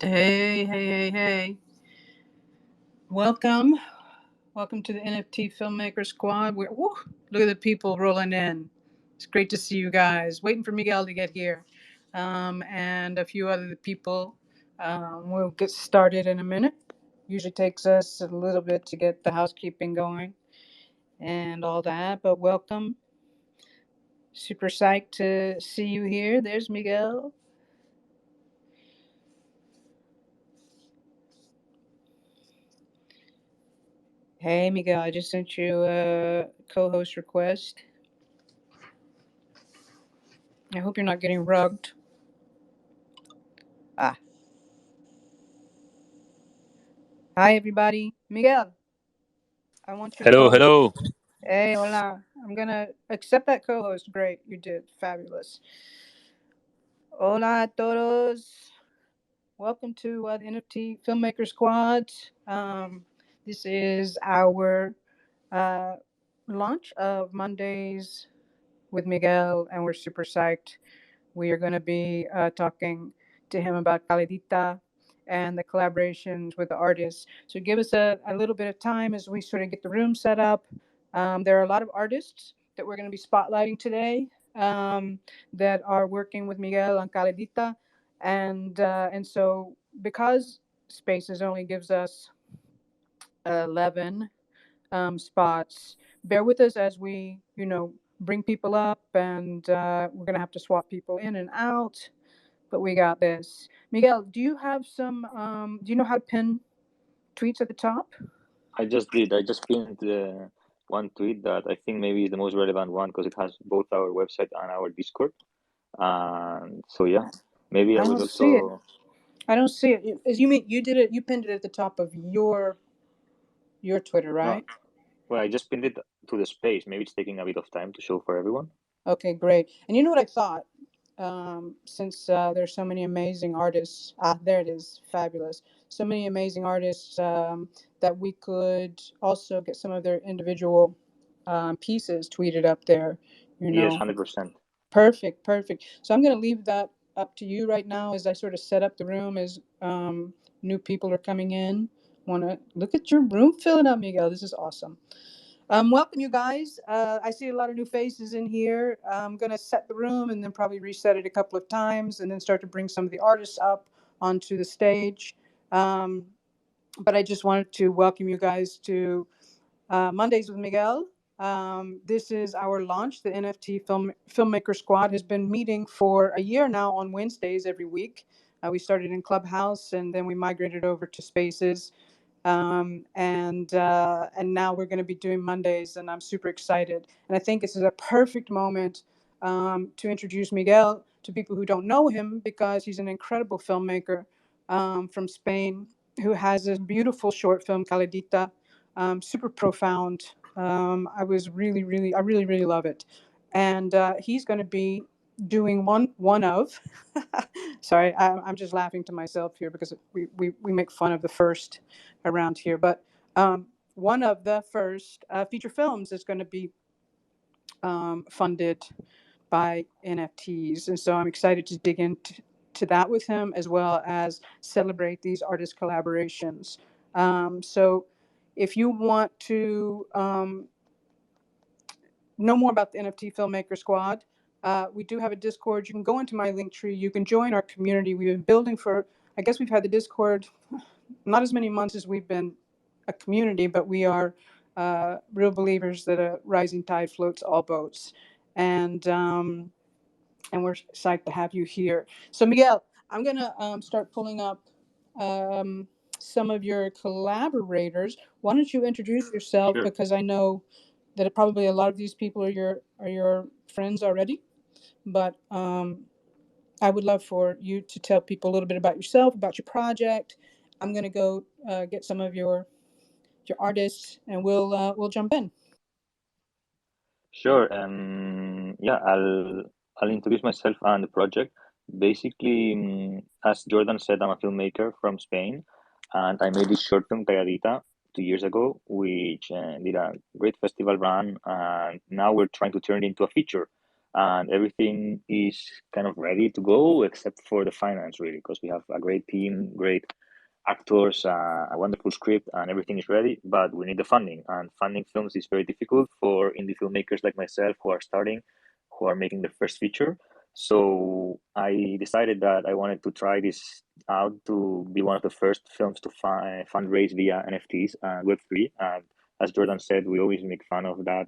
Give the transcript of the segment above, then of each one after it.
Hey. Welcome to the NFT Filmmaker Squad. Look at the people rolling in. It's great to see you guys. Waiting for Miguel to get here and a few other people. We'll get started in a minute. Usually takes us a little bit to get the housekeeping going and all that, but welcome. Super psyched to see you here. There's Miguel. Hey, Miguel, I just sent you a co-host request. I hope you're not getting rugged. Hi, everybody. Miguel, I want you to Hello, co-host. hello. Hey, hola. I'm going to accept that co-host. Great. You did. Fabulous. Hola a todos. Welcome to the NFT Filmmaker Squad. This is our uh, launch of Mondays with Miguel, and we're super psyched. We are going to be talking to him about CALLADITA and the collaborations with the artists. So give us a little bit of time as we sort of get the room set up. There are a lot of artists that we're going to be spotlighting today that are working with Miguel on CALLADITA. And so because Spaces only gives us 11 spots, bear with us as we, bring people up, and we're going to have to swap people in and out, but we got this. Miguel, do you have some, do you know how to pin tweets at the top? I just did. I just pinned one tweet that I think maybe is the most relevant one because it has both our website and our Discord. And so yeah, maybe I I would don't see it. also. I don't see it. As you mean you did it? You pinned it at the top of your Twitter, No, right? well, I just pinned it to the space. Maybe it's taking a bit of time to show for everyone. Okay, great. And you know what I thought? Since there's so many amazing artists, there it is, fabulous. So many amazing artists that we could also get some of their individual pieces tweeted up there. You Yes, know, 100%. perfect. So I'm going to leave that up to you right now as I sort of set up the room as new people are coming in. Want to look at your room filling up, Miguel? This is awesome. Welcome, you guys. I see a lot of new faces in here. I'm going to set the room and then probably reset it a couple of times and then start to bring some of the artists up onto the stage. Um, but I just wanted to welcome you guys to Mondays with Miguel. This is our launch. The NFT Filmmaker Squad has been meeting for a year now on Wednesdays every week. We started in Clubhouse and then we migrated over to Spaces. And now we're going to be doing Mondays, and I'm super excited. And I think this is a perfect moment to introduce Miguel to people who don't know him, because he's an incredible filmmaker from Spain who has this beautiful short film CALLADITA, super profound. I really love it, and he's going to be doing one of sorry, I'm just laughing to myself here because we make fun of the first around here, but one of the first feature films is going to be funded by NFTs, and so I'm excited to dig into that with him, as well as celebrate these artist collaborations. So if you want to know more about the NFT Filmmaker Squad, we do have a Discord. You can go into my link tree. You can join our community. We've been building for, I guess we've had the Discord not as many months as we've been a community, but we are real believers that a rising tide floats all boats. And we're psyched to have you here. So, Miguel, I'm going to start pulling up um, some of your collaborators. Why don't you introduce yourself? Sure. Because I know that probably a lot of these people are your friends already, but I would love for you to tell people a little bit about yourself, about your project. I'm going to go get some of your artists, and we'll jump in. Sure. Yeah, I'll introduce myself and the project. Basically, as Jordan said, I'm a filmmaker from Spain, and I made this short film Calladita 2 years ago, which did a great festival run, and now we're trying to turn it into a feature. and everything is kind of ready to go except for the finance, really, because we have a great team, great actors, a wonderful script, and everything is ready, but we need the funding. And funding films is very difficult for indie filmmakers like myself who are starting, who are making their first feature. So I decided that I wanted to try this out to be one of the first films to fundraise via NFTs and Web3. And as Jordan said, we always make fun of that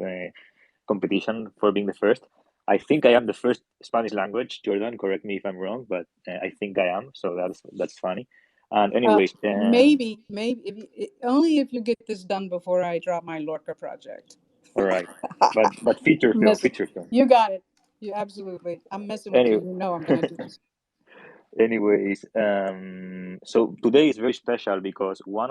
competition for being the first. I think I am the first Spanish language. Jordan, correct me if I'm wrong, but I think I am. So that's funny. And anyways, Maybe if only if you get this done before I drop my Lorca project. all right, but feature film, Messing. feature film. You got it. You absolutely. I'm messing with you. Anyway, You know I'm gonna do this. anyways, so today is very special because one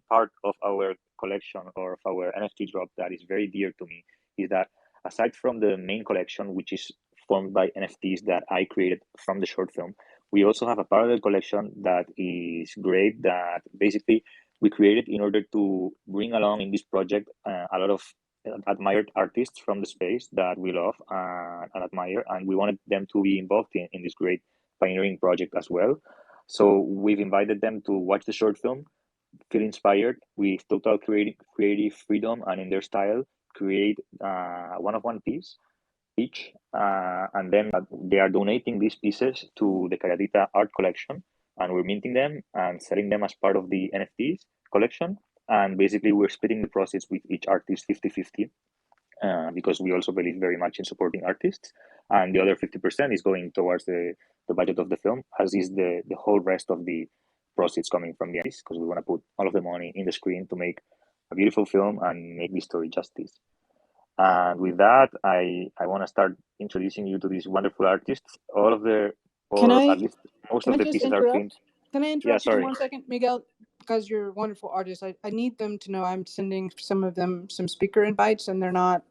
part of our collection or of our NFT drop that is very dear to me is that aside from the main collection, which is formed by NFTs that I created from the short film, we also have a parallel collection that is great. That basically we created in order to bring along in this project a lot of admired artists from the space that we love and admire, and we wanted them to be involved in this great pioneering project as well. So we've invited them to watch the short film, feel inspired with total creative freedom, and in their style, create one piece each. And then they are donating these pieces to the CALLADITA art collection, and we're minting them and selling them as part of the NFTs collection. And basically, we're splitting the proceeds with each artist 50-50. Because we also believe very much in supporting artists, and the other 50% is going towards the budget of the film, as is the whole rest of the proceeds coming from the artists, because we want to put all of the money in the screen to make a beautiful film and make the story justice. And with that, I want to start introducing you to these wonderful artists. All of their, Can or I at least most can of I the just pieces are filmed. interrupt? Can I Yeah, interrupt you for sorry. 1 second, Miguel? Because you're a wonderful artist. I need them to know I'm sending some of them some speaker invites and they're not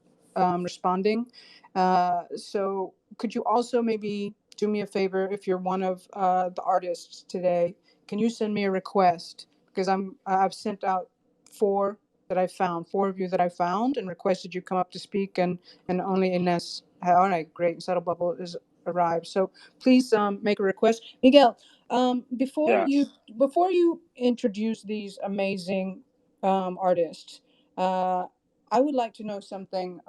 responding. So could you also maybe do me a favor if you're one of the artists today? Can you send me a request? Because I've sent out four of you that I found and requested you come up to speak, and only Ines. All right, great. Subtle Bubble is arrived. So please make a request, Miguel. Before Yeah, you introduce these amazing artists, I would like to know something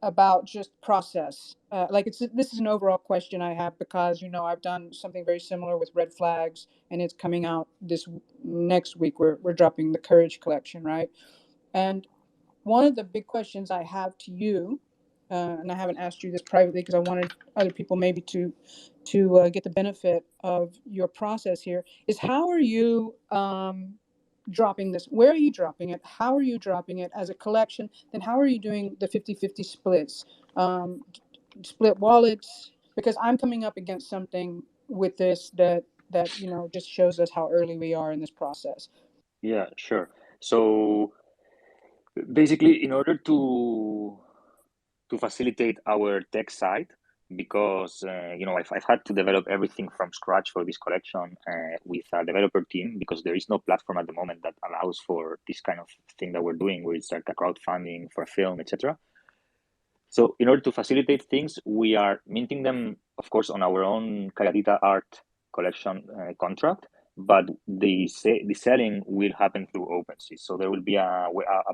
about just process. Like this is an overall question I have because I've done something very similar with Red Flags, and it's coming out this next week. We're dropping the Courage collection, right? And one of the big questions I have to you, and I haven't asked you this privately because I wanted other people maybe to get the benefit of your process here, is how are you dropping this? Where are you dropping it? How are you dropping it as a collection? Then how are you doing the 50-50 splits? Um, Split wallets? Because I'm coming up against something with this that just shows us how early we are in this process. yeah, sure. So basically, in order to facilitate our tech side, because I've had to develop everything from scratch for this collection with a developer team, because there is no platform at the moment that allows for this kind of thing that we're doing, where it's like a crowdfunding for a film, etc. So in order to facilitate things, we are minting them, of course, on our own CALLADITA art collection contract, but the selling will happen through OpenSea. So there will be a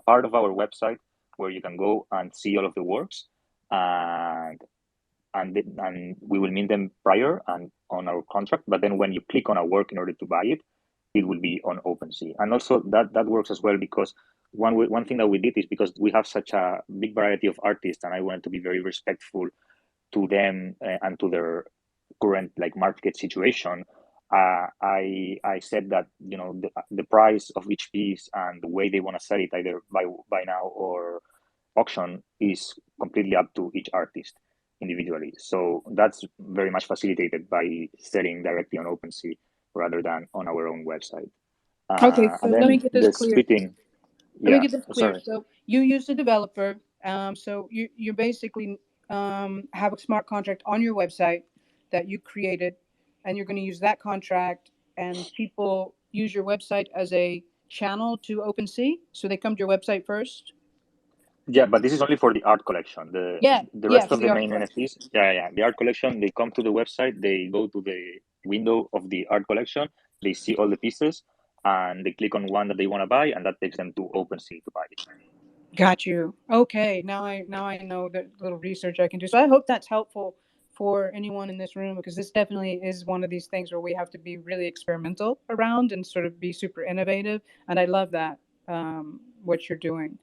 part of our website where you can go and see all of the works, and and we will mint them prior and on our contract. But then when you click on a work in order to buy it, it will be on OpenSea. And also that works as well, because one thing that we did is, because we have such a big variety of artists, and I wanted to be very respectful to them and to their current like market situation. I said that the price of each piece and the way they want to sell it, either by now or auction, is completely up to each artist individually. So that's very much facilitated by selling directly on OpenSea rather than on our own website. Okay, And so let me then get this the clear. splitting, Let me yeah, get this clear. sorry. So you use a developer. So you basically have a smart contract on your website that you created, and you're going to use that contract, and people use your website as a channel to OpenSea. So they come to your website first. Yeah, but this is only for the art collection. The Yeah, the yeah, rest for of the the art main collection. NFTs, yeah, the art collection, they come to the website, they go to the window of the art collection, they see all the pieces, and they click on one that they want to buy, and that takes them to OpenSea to buy it. Got you. Okay, now I know the little research I can do. So I hope that's helpful for anyone in this room, because this definitely is one of these things where we have to be really experimental around and sort of be super innovative. And I love that, what you're doing.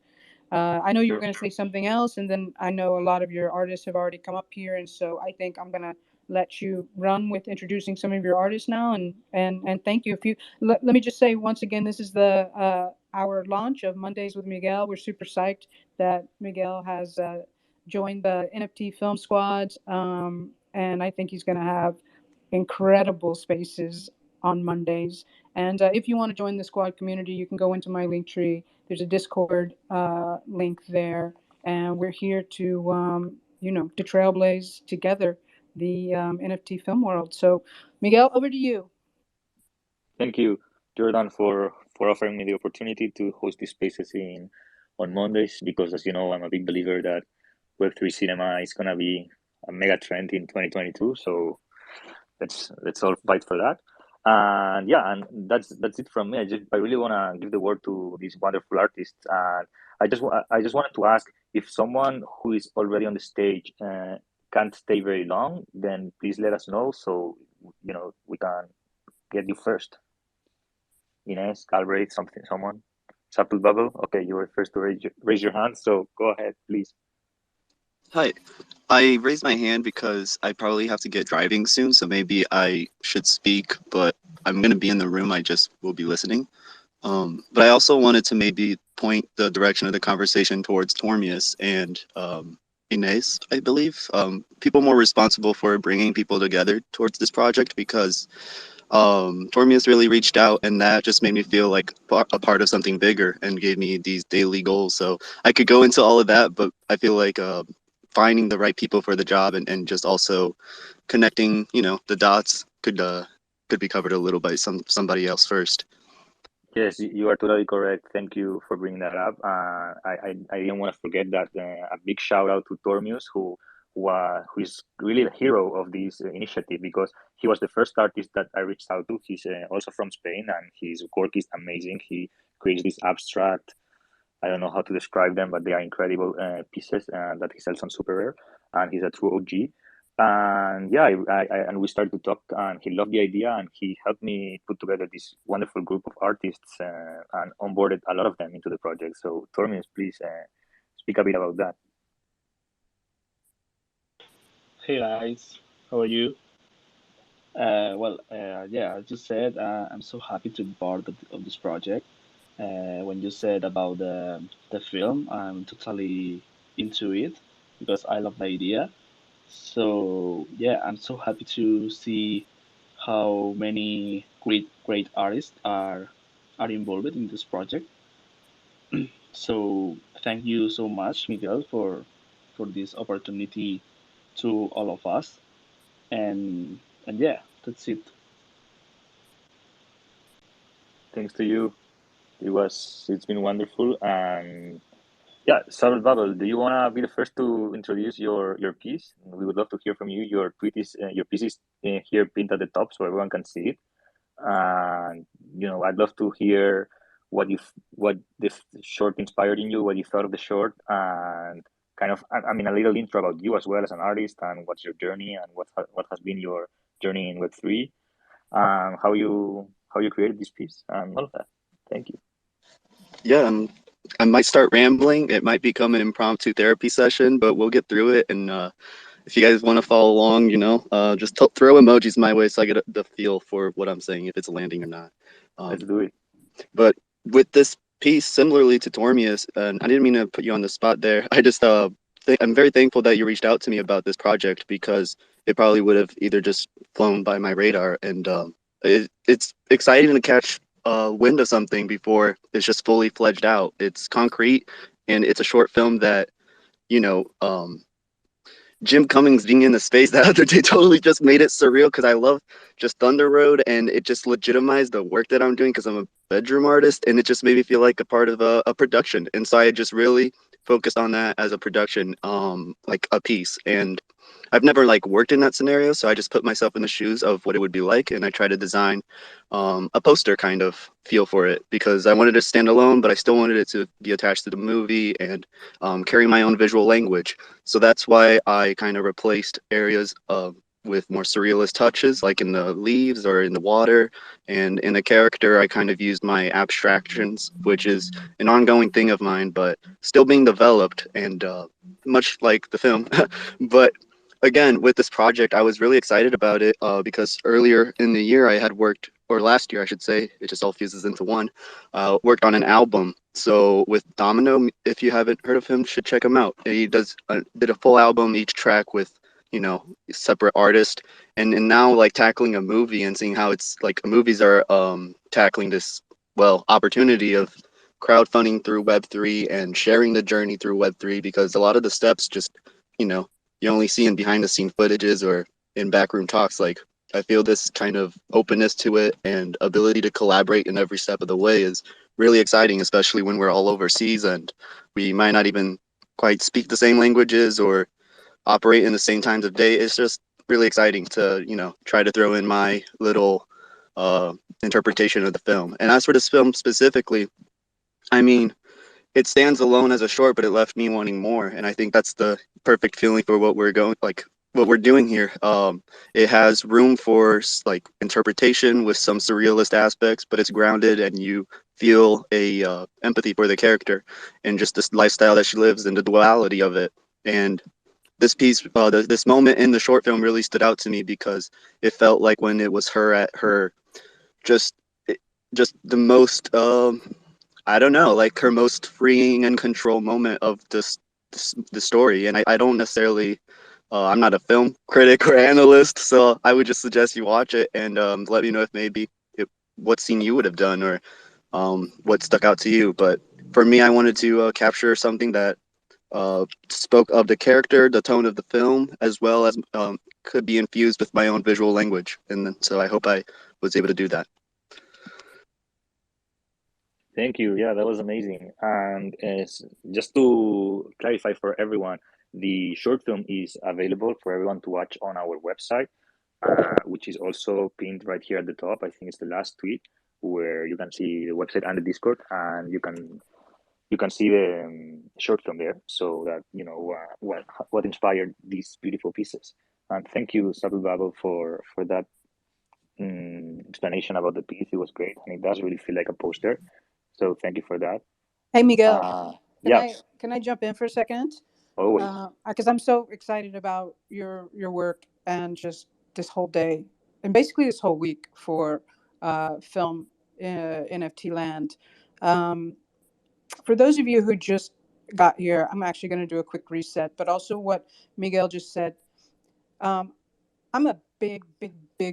I know you were Sure. going to say something else, and then I know a lot of your artists have already come up here, and so I think I'm going to let you run with introducing some of your artists now. And thank you. If you let me just say once again, this is the our launch of Mondays with Miguel. We're super psyched that Miguel has joined the NFT Film Squad, and I think he's going to have incredible spaces on Mondays. And if you want to join the squad community, you can go into my link tree. There's a Discord link there, and we're here to to trailblaze together the NFT film world. So, Miguel, over to you. Thank you, Jordan, for offering me the opportunity to host these spaces in on Mondays, because as you know, I'm a big believer that Web3 cinema is gonna be a mega trend in 2022. So let's all fight for that. And yeah, and that's it from me. I really wanna give the word to these wonderful artists, and I just wanted to ask, if someone who is already on the stage can't stay very long, then please let us know, so we can get you first. Ines, Galbraith, something, someone. Supple Bubble. Okay, you were first to raise your hand, so go ahead, please. Hi. I raised my hand because I probably have to get driving soon, so maybe I should speak, but I'm going to be in the room. I just will be listening. But I also wanted to maybe point the direction of the conversation towards Tormius and Inez, I believe. People more responsible for bringing people together towards this project, because Tormius really reached out, and that just made me feel like a part of something bigger and gave me these daily goals. So I could go into all of that, but I feel like finding the right people for the job, and just also connecting, the dots could be covered a little by somebody else first. Yes, you are totally correct. Thank you for bringing that up. I didn't want to forget that. A big shout out to Tormius, who is really the hero of this initiative, because he was the first artist that I reached out to. He's also from Spain, and his work is amazing. He creates this abstract, I don't know how to describe them, but they are incredible pieces that he sells on Super Rare, and he's a true OG. And yeah, and we started to talk, and he loved the idea, and he helped me put together this wonderful group of artists and onboarded a lot of them into the project. So, Tormius, please speak a bit about that. Hey guys, how are you? Yeah, as you said, I'm so happy to be part of this project. When you said about the film, I'm totally into it because I love the idea. So yeah, I'm so happy to see how many great artists are involved in this project. So thank you so much, Miguel, for this opportunity to all of us. And yeah, that's it. Thanks to you. It's been wonderful. And yeah, Subtle Bubble, do you wanna be the first to introduce your piece? We would love to hear from you. Your piece is here pinned at the top, so everyone can see it. And I'd love to hear what this short inspired in you, what you thought of the short, and kind of, I mean, a little intro about you as well as an artist, and what's your journey, and what has been your journey in Web3, how you created this piece, and all of that. Thank you. Yeah, I might start rambling. It might become an impromptu therapy session, but we'll get through it. And if you guys want to follow along, just throw emojis my way so I get the feel for what I'm saying, if it's landing or not. Let's do it. But with this piece, similarly to Tormius, and I didn't mean to put you on the spot there. I just I'm very thankful that you reached out to me about this project, because it probably would have either just flown by my radar. And it's exciting to catch wind of something before it's just fully fledged out. It's concrete, and it's a short film that, you know, um, Jim Cummings being in the space that other day totally just made it surreal, because I love just Thunder Road, and it just legitimized the work that I'm doing because I'm a bedroom artist, and it just made me feel like a part of a production. And so I just really focused on that as a production, like a piece. And I've never like worked in that scenario, so I just put myself in the shoes of what it would be like, and I try to design a poster kind of feel for it, because I wanted to stand alone, but I still wanted it to be attached to the movie and carry my own visual language. So that's why I kind of replaced areas with more surrealist touches, like in the leaves or in the water. And in the character, I kind of used my abstractions, which is an ongoing thing of mine, but still being developed, and much like the film. But again, with this project, I was really excited about it because earlier in the year I had worked, or last year I should say, it just all fuses into one, worked on an album. So with Domino, if you haven't heard of him, you should check him out. He did a full album, each track with, you know, separate artist. And now like tackling a movie and seeing how it's like movies are tackling this, well, opportunity of crowdfunding through Web3 and sharing the journey through Web3, because a lot of the steps just, you know, you only see in behind the scene footages or in backroom talks. Like, I feel this kind of openness to it and ability to collaborate in every step of the way is really exciting, especially when we're all overseas and we might not even quite speak the same languages or operate in the same times of day. It's just really exciting to, you know, try to throw in my little uh, interpretation of the film. And as for this film specifically, I mean, it stands alone as a short, but it left me wanting more. And I think that's the perfect feeling for what we're going, like what we're doing here. It has room for like interpretation with some surrealist aspects, but it's grounded, and you feel a empathy for the character and just this lifestyle that she lives and the duality of it. And this piece, this moment in the short film really stood out to me because it felt like when it was her at her just, just the most I don't know, like her most freeing and control moment of the story. And I don't necessarily, I'm not a film critic or analyst, so I would just suggest you watch it and let me know if maybe what scene you would have done or what stuck out to you. But for me, I wanted to capture something that spoke of the character, the tone of the film, as well as could be infused with my own visual language. And so I hope I was able to do that. Thank you. Yeah, that was amazing. And just to clarify for everyone, the short film is available for everyone to watch on our website, which is also pinned right here at the top. I think it's the last tweet where you can see the website and the Discord, and you can see the short film there, so that you know what inspired these beautiful pieces. And thank you, Sabu Babel, for that explanation about the piece. It was great, and it does really feel like a poster. So thank you for that. Hey, Miguel, Yeah, can I jump in for a second? always. Because I'm so excited about your work and just this whole day and basically this whole week for film NFT land. Um, for those of you who just got here, I'm actually going to do a quick reset, but also what Miguel just said. Um, I'm a big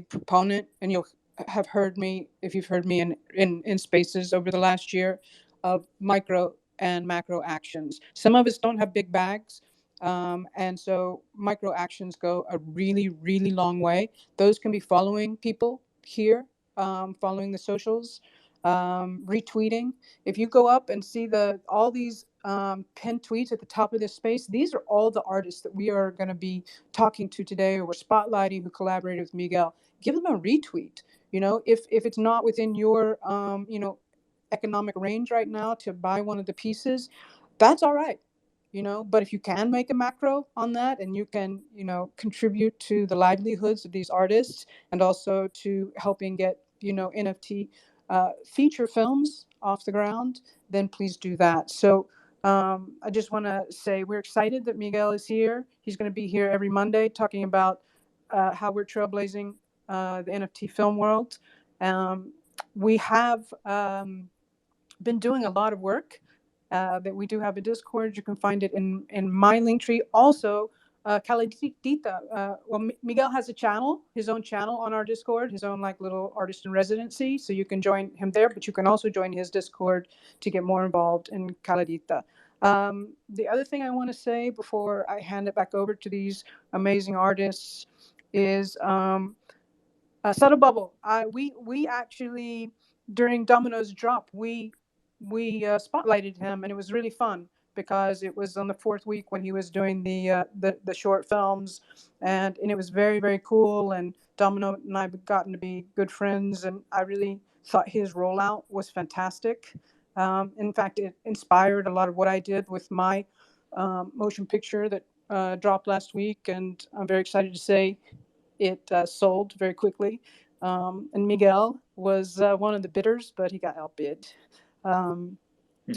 proponent, and you'll have heard me if you've heard me in spaces over the last year of micro and macro actions. Some of us don't have big bags, and so micro actions go a really long way. Those can be following people here, following the socials, retweeting. If you go up and see all these pinned tweets at the top of this space, these are all the artists that we are going to be talking to today, or we're spotlighting, who collaborated with Miguel. Give them a retweet. You know, if it's not within your economic range right now to buy one of the pieces, that's all right. You know, but if you can make a macro on that, and you can, you know, contribute to the livelihoods of these artists, and also to helping get, you know, NFT feature films off the ground, then please do that. So I just want to say we're excited that Miguel is here. He's going to be here every Monday talking about how we're trailblazing the NFT film world. We have been doing a lot of work. That we do have a Discord. You can find it in my link tree. Also, CALLADITA. Miguel has a channel, his own channel on our Discord, his own like little artist in residency. So you can join him there, but you can also join his Discord to get more involved in CALLADITA. The other thing I want to say before I hand it back over to these amazing artists is Subtle Bubble. We actually, during Domino's drop, we spotlighted him, and it was really fun. because it was on the fourth week when he was doing the short films, and it was very, very cool. And Domino and I have gotten to be good friends, and I really thought his rollout was fantastic. In fact, it inspired a lot of what I did with my motion picture that dropped last week, and I'm very excited to say it sold very quickly. And Miguel was one of the bidders, but he got outbid. Um,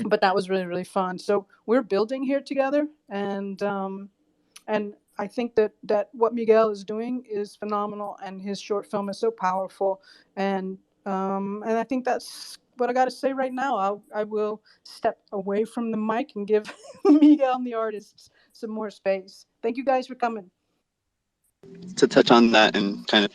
but that was really, really fun. So we're building here together, and I think that what Miguel is doing is phenomenal, and his short film is so powerful. And I think that's what I got to say right now. I will step away from the mic and give Miguel and the artists some more space. Thank you guys for coming. To touch on that and kind of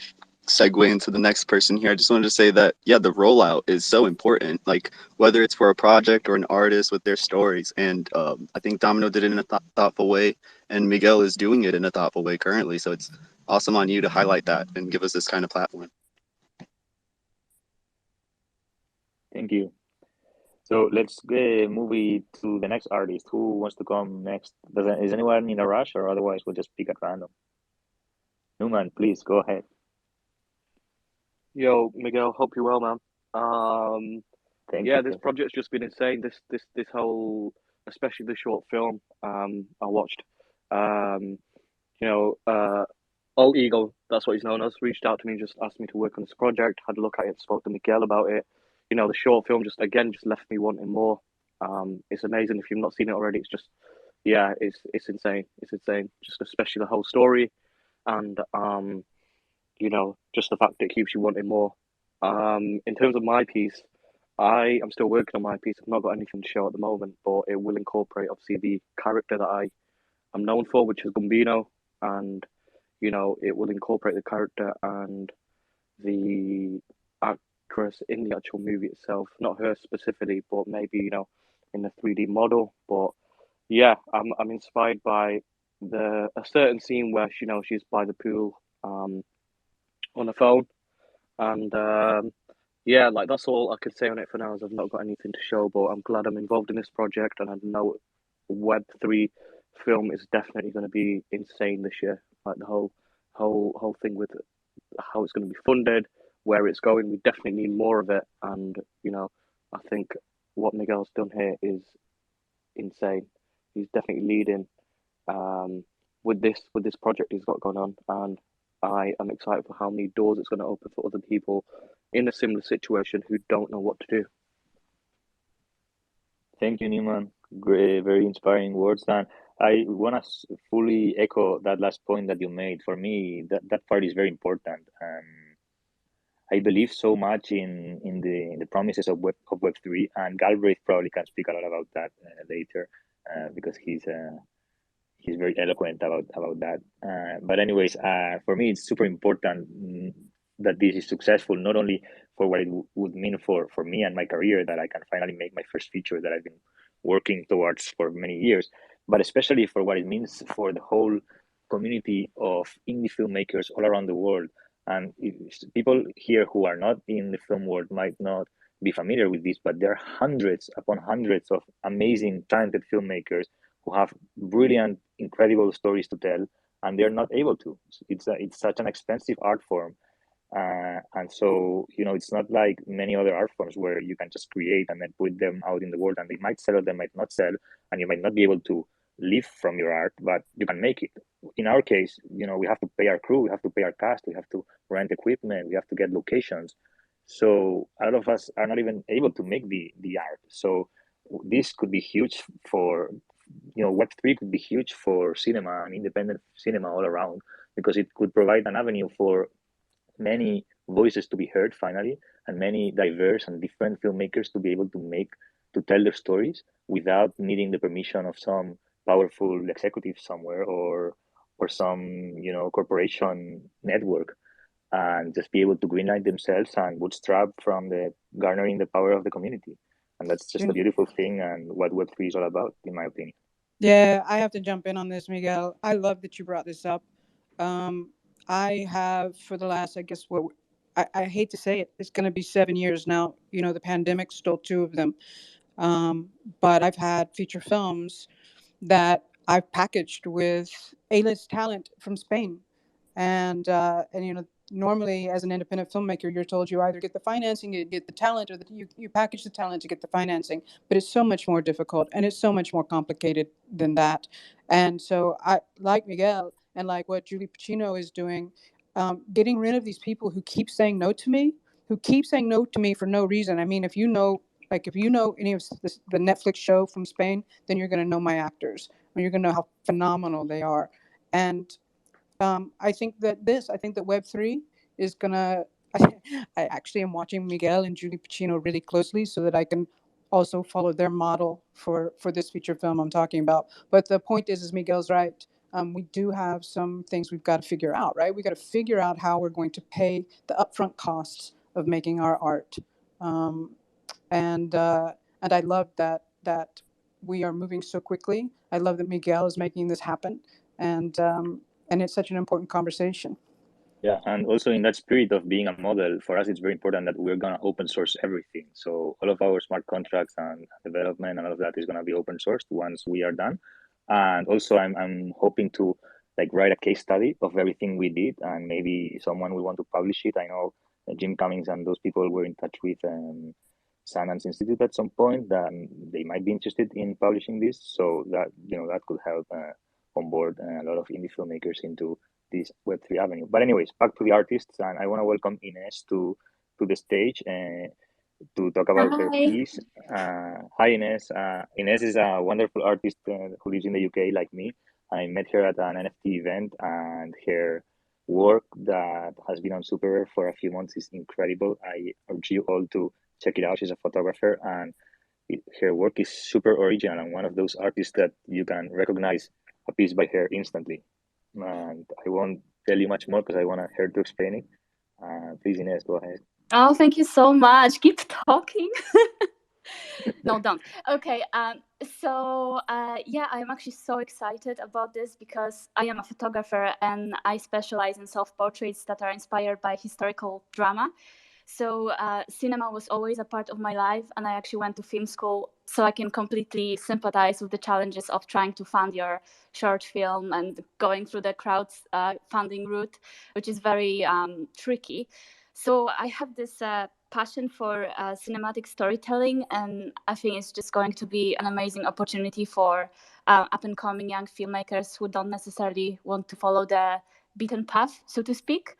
segue into the next person here, I just wanted to say that, yeah, the rollout is so important, like whether it's for a project or an artist with their stories. And I think Domino did it in a thoughtful way, and Miguel is doing it in a thoughtful way currently. So it's awesome on you to highlight that and give us this kind of platform. Thank you. So let's move it to the next artist. Who wants to come next? Is anyone in a rush, or otherwise we'll just pick at random? Newman, please go ahead. Yo, Miguel, hope you're well, man. Thank Yeah, you. this project's just been insane. This whole, especially the short film, I watched. You know, Alt Eagle, that's what he's known as, reached out to me and just asked me to work on this project. Had a look at it, spoke to Miguel about it. You know, the short film just left me wanting more. It's amazing. If you've not seen it already, it's just, yeah, it's insane. It's insane. Just especially the whole story, and you know, just the fact that it keeps you wanting more. In terms of my piece, I am still working on my piece. I've not got anything to show at the moment, but it will incorporate obviously the character that I am known for, which is Gumbino, and you know, it will incorporate the character and the actress in the actual movie itself. Not her specifically, but maybe, you know, in the 3D model. But yeah, I'm inspired by a certain scene where she's by the pool on the phone, and yeah, like that's all I could say on it for now. As I've not got anything to show, but I'm glad I'm involved in this project, and I know Web3 film is definitely going to be insane this year. Like the whole thing with how it's going to be funded, where it's going. We definitely need more of it, and you know, I think what Miguel's done here is insane. He's definitely leading with this project he's got going on, and I am excited for how many doors it's going to open for other people in a similar situation who don't know what to do. Thank you, Newman. Great, very inspiring words. And I want to fully echo that last point that you made. For me, that part is very important. I believe so much in the promises of Web3, and Galbraith probably can speak a lot about that later because he's very eloquent about that. But anyways, for me, it's super important that this is successful, not only for what it would mean for me and my career, that I can finally make my first feature that I've been working towards for many years, but especially for what it means for the whole community of indie filmmakers all around the world. And people here who are not in the film world might not be familiar with this, but there are hundreds upon hundreds of amazing, talented filmmakers who have brilliant, incredible stories to tell, and they're not able to. It's such an expensive art form, and so it's not like many other art forms where you can just create and then put them out in the world, and they might sell or they might not sell, and you might not be able to live from your art, but you can make it. In our case, we have to pay our crew, we have to pay our cast, we have to rent equipment, we have to get locations. So a lot of us are not even able to make the art. So this could be huge for Web3 could be huge for cinema and independent cinema all around, because it could provide an avenue for many voices to be heard finally, and many diverse and different filmmakers to be able to tell their stories without needing the permission of some powerful executive somewhere or some corporation network, and just be able to greenlight themselves and bootstrap from the garnering the power of the community. And that's just a beautiful thing, and what Web3 is all about, in my opinion. Yeah, I have to jump in on this, Miguel. I love that you brought this up. I have, for the last, I guess, I hate to say it, it's going to be 7 years now. The pandemic stole 2 of them. But I've had feature films that I've packaged with A-list talent from Spain, and you know, normally as an independent filmmaker, you're told you either get the financing, you get the talent, or that you package the talent to get the financing. But it's so much more difficult, and it's so much more complicated than that. And so I, like Miguel, and like what Julie Pacino is doing, getting rid of these people who keep saying no to me, who keep saying no to me for no reason. I mean, if you know, like if you know any of the Netflix show from Spain, then you're going to know my actors, and you're going to know how phenomenal they are. And I think that Web3 is gonna. I actually am watching Miguel and Julie Pacino really closely so that I can also follow their model for this feature film I'm talking about. But the point is Miguel's right. We do have some things we've got to figure out, right? We got to figure out how we're going to pay the upfront costs of making our art, um, and I love that we are moving so quickly. I love that Miguel is making this happen, and it's such an important conversation. Yeah, and also in that spirit of being a model, for us it's very important that we're gonna open source everything. So all of our smart contracts and development and all of that is gonna be open sourced once we are done. And also I'm hoping to like write a case study of everything we did, and maybe someone will want to publish it. I know Jim Cummings and those people were in touch with Sundance Institute at some point, that they might be interested in publishing this. So that, you know, that could help onboard a lot of indie filmmakers into this Web3 avenue. But anyways, back to the artists, and I want to welcome Ines to the stage to talk about her Hi. piece. Hi, Ines. Ines is a wonderful artist who lives in the UK like me. I met her at an NFT event, and her work that has been on Superrare for a few months is incredible. I urge you all to check it out. She's a photographer, and her work is super original, and one of those artists that you can recognize a piece by her instantly. And I won't tell you much more because I want her to explain it. Please, Ines, go ahead. Oh, thank you so much. Keep talking. No, don't. Okay. Yeah, I'm actually so excited about this because I am a photographer and I specialize in self-portraits that are inspired by historical drama. So cinema was always a part of my life, and I actually went to film school, so I can completely sympathize with the challenges of trying to fund your short film and going through the crowdfunding route, which is very tricky. So I have this passion for cinematic storytelling, and I think it's just going to be an amazing opportunity for up-and-coming young filmmakers who don't necessarily want to follow the beaten path, so to speak.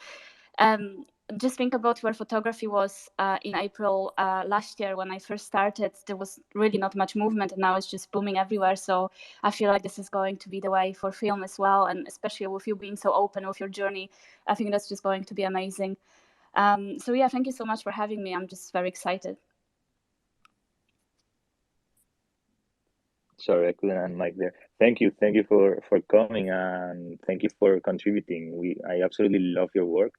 Just think about where photography was in April last year when I first started. There was really not much movement, and now it's just booming everywhere. So I feel like this is going to be the way for film as well, and especially with you being so open with your journey, I think that's just going to be amazing. So yeah, thank you so much for having me. I'm just very excited. Sorry, I couldn't unmic there. Thank you for coming, and thank you for contributing. I absolutely love your work.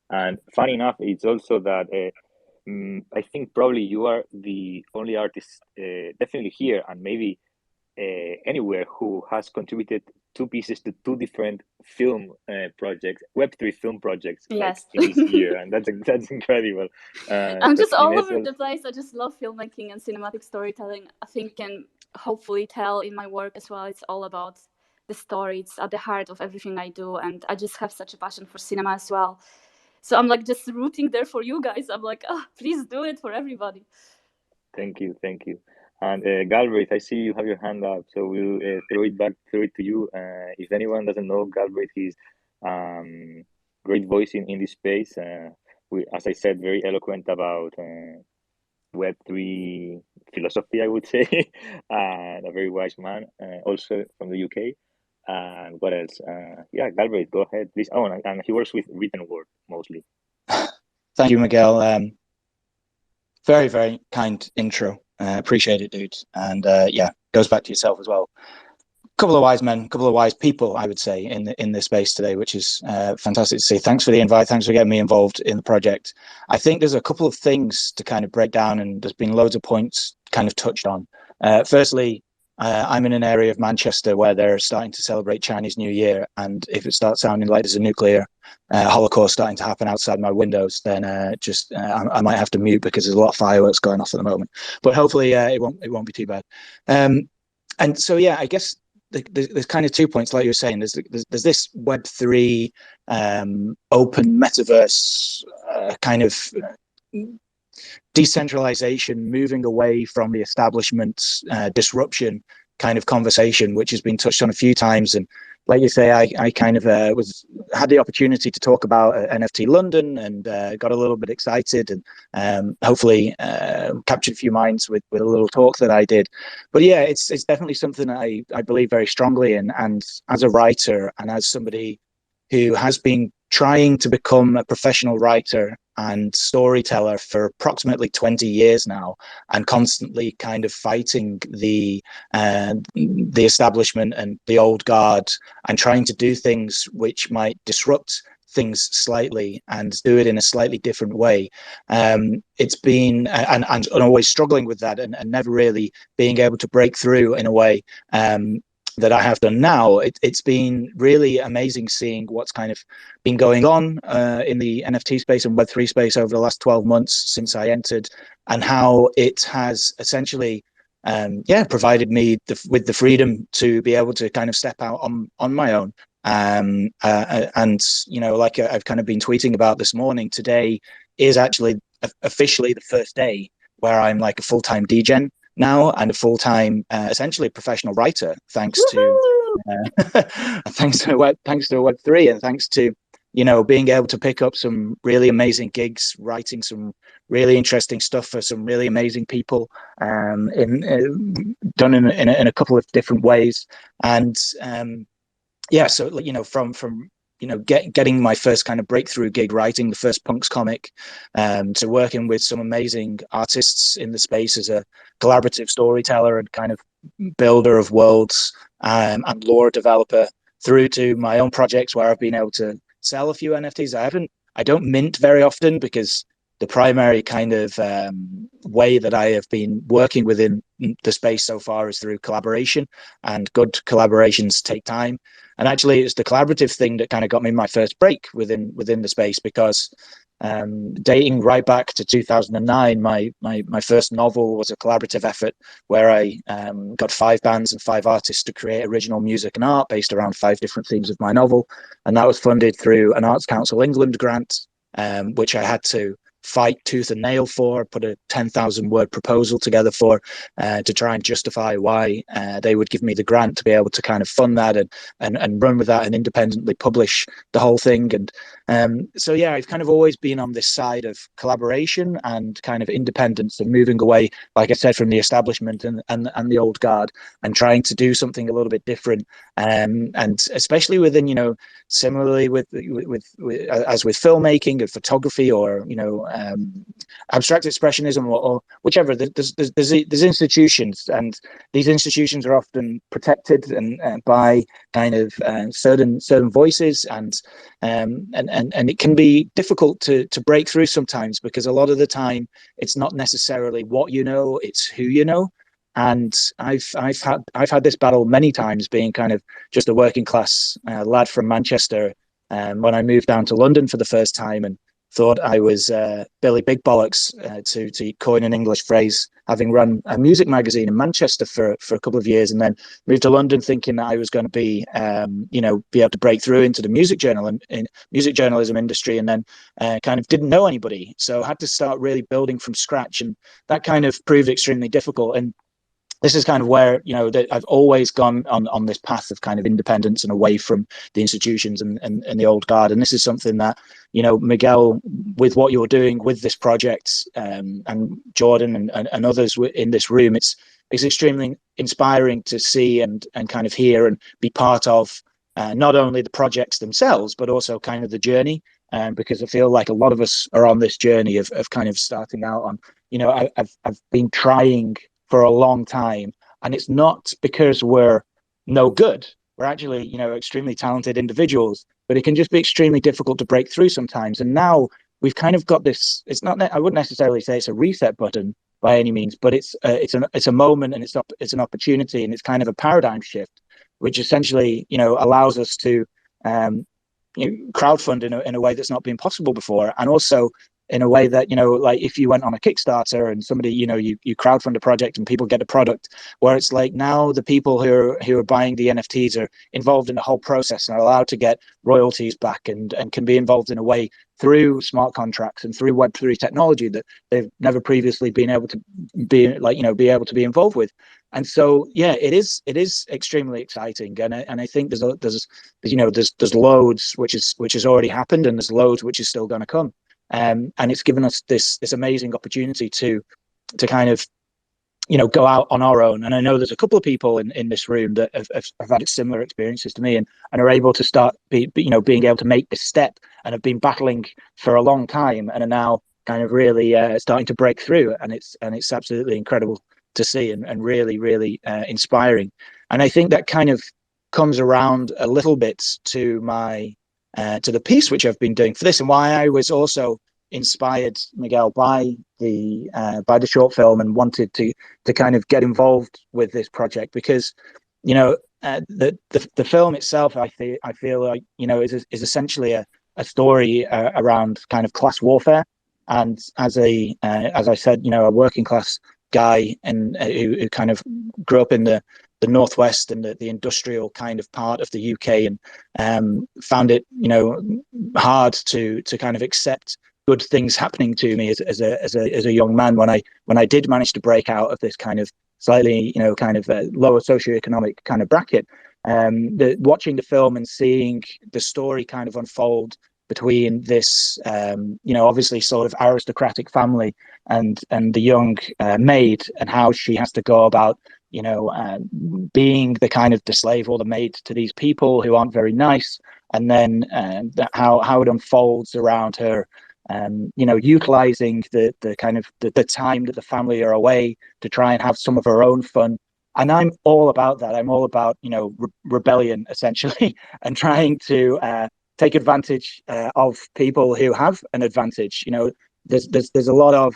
And funny enough, it's also that I think probably you are the only artist, definitely here and maybe anywhere, who has contributed two pieces to two different film projects, Web3 film projects, yes, like, in this year, and that's incredible. I'm just all over the place. I just love filmmaking and cinematic storytelling. I think can hopefully tell in my work as well. It's all about the story. It's at the heart of everything I do, and I just have such a passion for cinema as well. So I'm like just rooting there for you guys. I'm like, please do it for everybody. Thank you. And Galbraith, I see you have your hand up, so we'll throw it to you. If anyone doesn't know Galbraith, he's great voice in this space. As I said, very eloquent about Web3 philosophy, I would say, and a very wise man, also from the UK. And what else? Yeah, Galbraith, go ahead, please. Oh, and he works with written word mostly. Thank you, Miguel. Very, very kind intro. Appreciate it, dude. And yeah, goes back to yourself as well. Couple of wise men, couple of wise people, I would say, in this space today, which is fantastic to see. Thanks for the invite. Thanks for getting me involved in the project. I think there's a couple of things to kind of break down, and there's been loads of points kind of touched on. Firstly, I'm in an area of Manchester where they're starting to celebrate Chinese New Year, and if it starts sounding like there's a nuclear Holocaust starting to happen outside my windows, then I might have to mute because there's a lot of fireworks going off at the moment. But hopefully it won't be too bad. And so yeah, I guess there's kind of 2 points, like you were saying. There's this Web3 open metaverse kind of decentralization, moving away from the establishment disruption kind of conversation, which has been touched on a few times. And like you say, I kind of had the opportunity to talk about NFT London, and got a little bit excited, and hopefully captured a few minds with a little talk that I did. But yeah, it's definitely something that I believe very strongly in. And as a writer, and as somebody who has been trying to become a professional writer and storyteller for approximately 20 years now, and constantly kind of fighting the establishment and the old guard, and trying to do things which might disrupt things slightly and do it in a slightly different way. It's been, and always struggling with that, and never really being able to break through in a way that I have done now. It's been really amazing seeing what's kind of been going on in the NFT space and Web3 space over the last 12 months since I entered, and how it has essentially provided me with the freedom to be able to kind of step out on my own. And like I've kind of been tweeting about this morning, today is actually officially the first day where I'm like a full-time degen now, and a full-time essentially professional writer, thanks to Web3, and thanks to being able to pick up some really amazing gigs, writing some really interesting stuff for some really amazing people, done in a couple of different ways. And so from getting my first kind of breakthrough gig, writing the first Punks comic, to working with some amazing artists in the space as a collaborative storyteller and kind of builder of worlds, and lore developer, through to my own projects where I've been able to sell a few NFTs. I don't mint very often, because the primary kind of way that I have been working within the space so far is through collaboration, and good collaborations take time. And actually, it's the collaborative thing that kind of got me my first break within the space, because dating right back to 2009, my first novel was a collaborative effort where I got 5 bands and 5 artists to create original music and art based around 5 different themes of my novel, and that was funded through an Arts Council England grant, which I had to fight tooth and nail for, put a 10,000 word proposal together for, to try and justify why they would give me the grant to be able to kind of fund that and run with that and independently publish the whole thing. And so yeah, I've kind of always been on this side of collaboration and kind of independence, and moving away, like I said, from the establishment and the old guard, and trying to do something a little bit different. And especially within, similarly with as with filmmaking and photography, or abstract expressionism, or whichever, there's institutions, and these institutions are often protected and by kind of certain voices, and it can be difficult to break through sometimes, because a lot of the time it's not necessarily what it's who you know. And I've had this battle many times, being kind of just a working class lad from Manchester, when I moved down to London for the first time, and thought I was Billy Big Bollocks, to coin an English phrase, having run a music magazine in Manchester for a couple of years, and then moved to London thinking that I was going to be able to break through into the music journalism industry, and then kind of didn't know anybody, so had to start really building from scratch, and that kind of proved extremely difficult. And this is kind of where, that I've always gone on this path of kind of independence and away from the institutions and the old guard. And this is something that, Miguel, with what you're doing with this project, and Jordan and others in this room, it's extremely inspiring to see and kind of hear and be part of, not only the projects themselves, but also kind of the journey. Because I feel like a lot of us are on this journey of kind of starting out on, I've been trying for a long time, and it's not because we're no good. We're actually, extremely talented individuals, but it can just be extremely difficult to break through sometimes. And now we've kind of got this. It's not. I wouldn't necessarily say it's a reset button by any means, but it's a moment, and it's an opportunity, and it's kind of a paradigm shift, which essentially, allows us to crowdfund in a way that's not been possible before, and also in a way that, like if you went on a Kickstarter and somebody, you crowdfund a project and people get a product, where it's like now the people who are buying the NFTs are involved in the whole process and are allowed to get royalties back, and can be involved in a way through smart contracts and through Web3 technology that they've never previously been able to be involved with. And so, yeah, it is extremely exciting, and I think there's loads which has already happened, and there's loads which is still going to come. And it's given us this amazing opportunity to kind of, go out on our own. And I know there's a couple of people in this room that have had similar experiences to me, and are able to start being able to make this step, and have been battling for a long time, and are now kind of really starting to break through. And it's absolutely incredible to see, and really, really inspiring. And I think that kind of comes around a little bit to my to the piece which I've been doing for this, and why I was also inspired, Miguel, by the short film, and wanted to kind of get involved with this project, because the film itself, I feel like is essentially a story around kind of class warfare. And as I said, a working class guy, and who kind of grew up in the northwest and the industrial kind of part of the UK, and found it hard to kind of accept good things happening to me as a young man, when I did manage to break out of this kind of slightly kind of lower socioeconomic kind of bracket. Watching the film and seeing the story kind of unfold between this obviously sort of aristocratic family and the young maid, and how she has to go about being the kind of the slave or the maid to these people who aren't very nice, and then how it unfolds around her utilizing the kind of the time that the family are away to try and have some of her own fun. And I'm all about that. I'm all about rebellion, essentially, and trying to take advantage of people who have an advantage. There's a lot of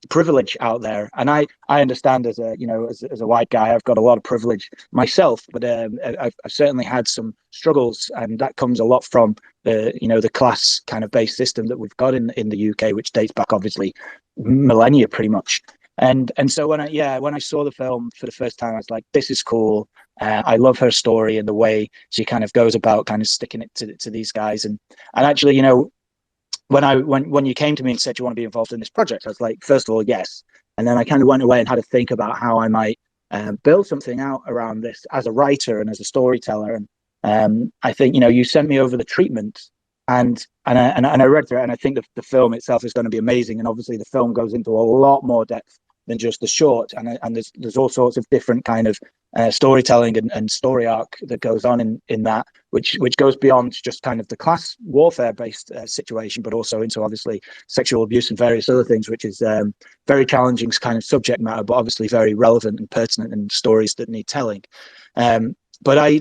privilege out there, and I understand as a white guy, I've got a lot of privilege myself, but I've certainly had some struggles, and that comes a lot from the class kind of based system that we've got in the UK, which dates back obviously millennia pretty much. And so when I saw the film for the first time, I was like, this is cool. I love her story and the way she kind of goes about kind of sticking it to these guys, and actually when you came to me and said you want to be involved in this project, I was like, first of all, yes. And then I kind of went away and had to think about how I might build something out around this as a writer and as a storyteller. And I think, you sent me over the treatment, and I read through it, and I think the film itself is going to be amazing. And obviously the film goes into a lot more depth than just the short, and there's all sorts of different kind of storytelling and story arc that goes on in that, which goes beyond just kind of the class warfare based situation, but also into obviously sexual abuse and various other things, which is very challenging kind of subject matter, but obviously very relevant and pertinent, and stories that need telling. But I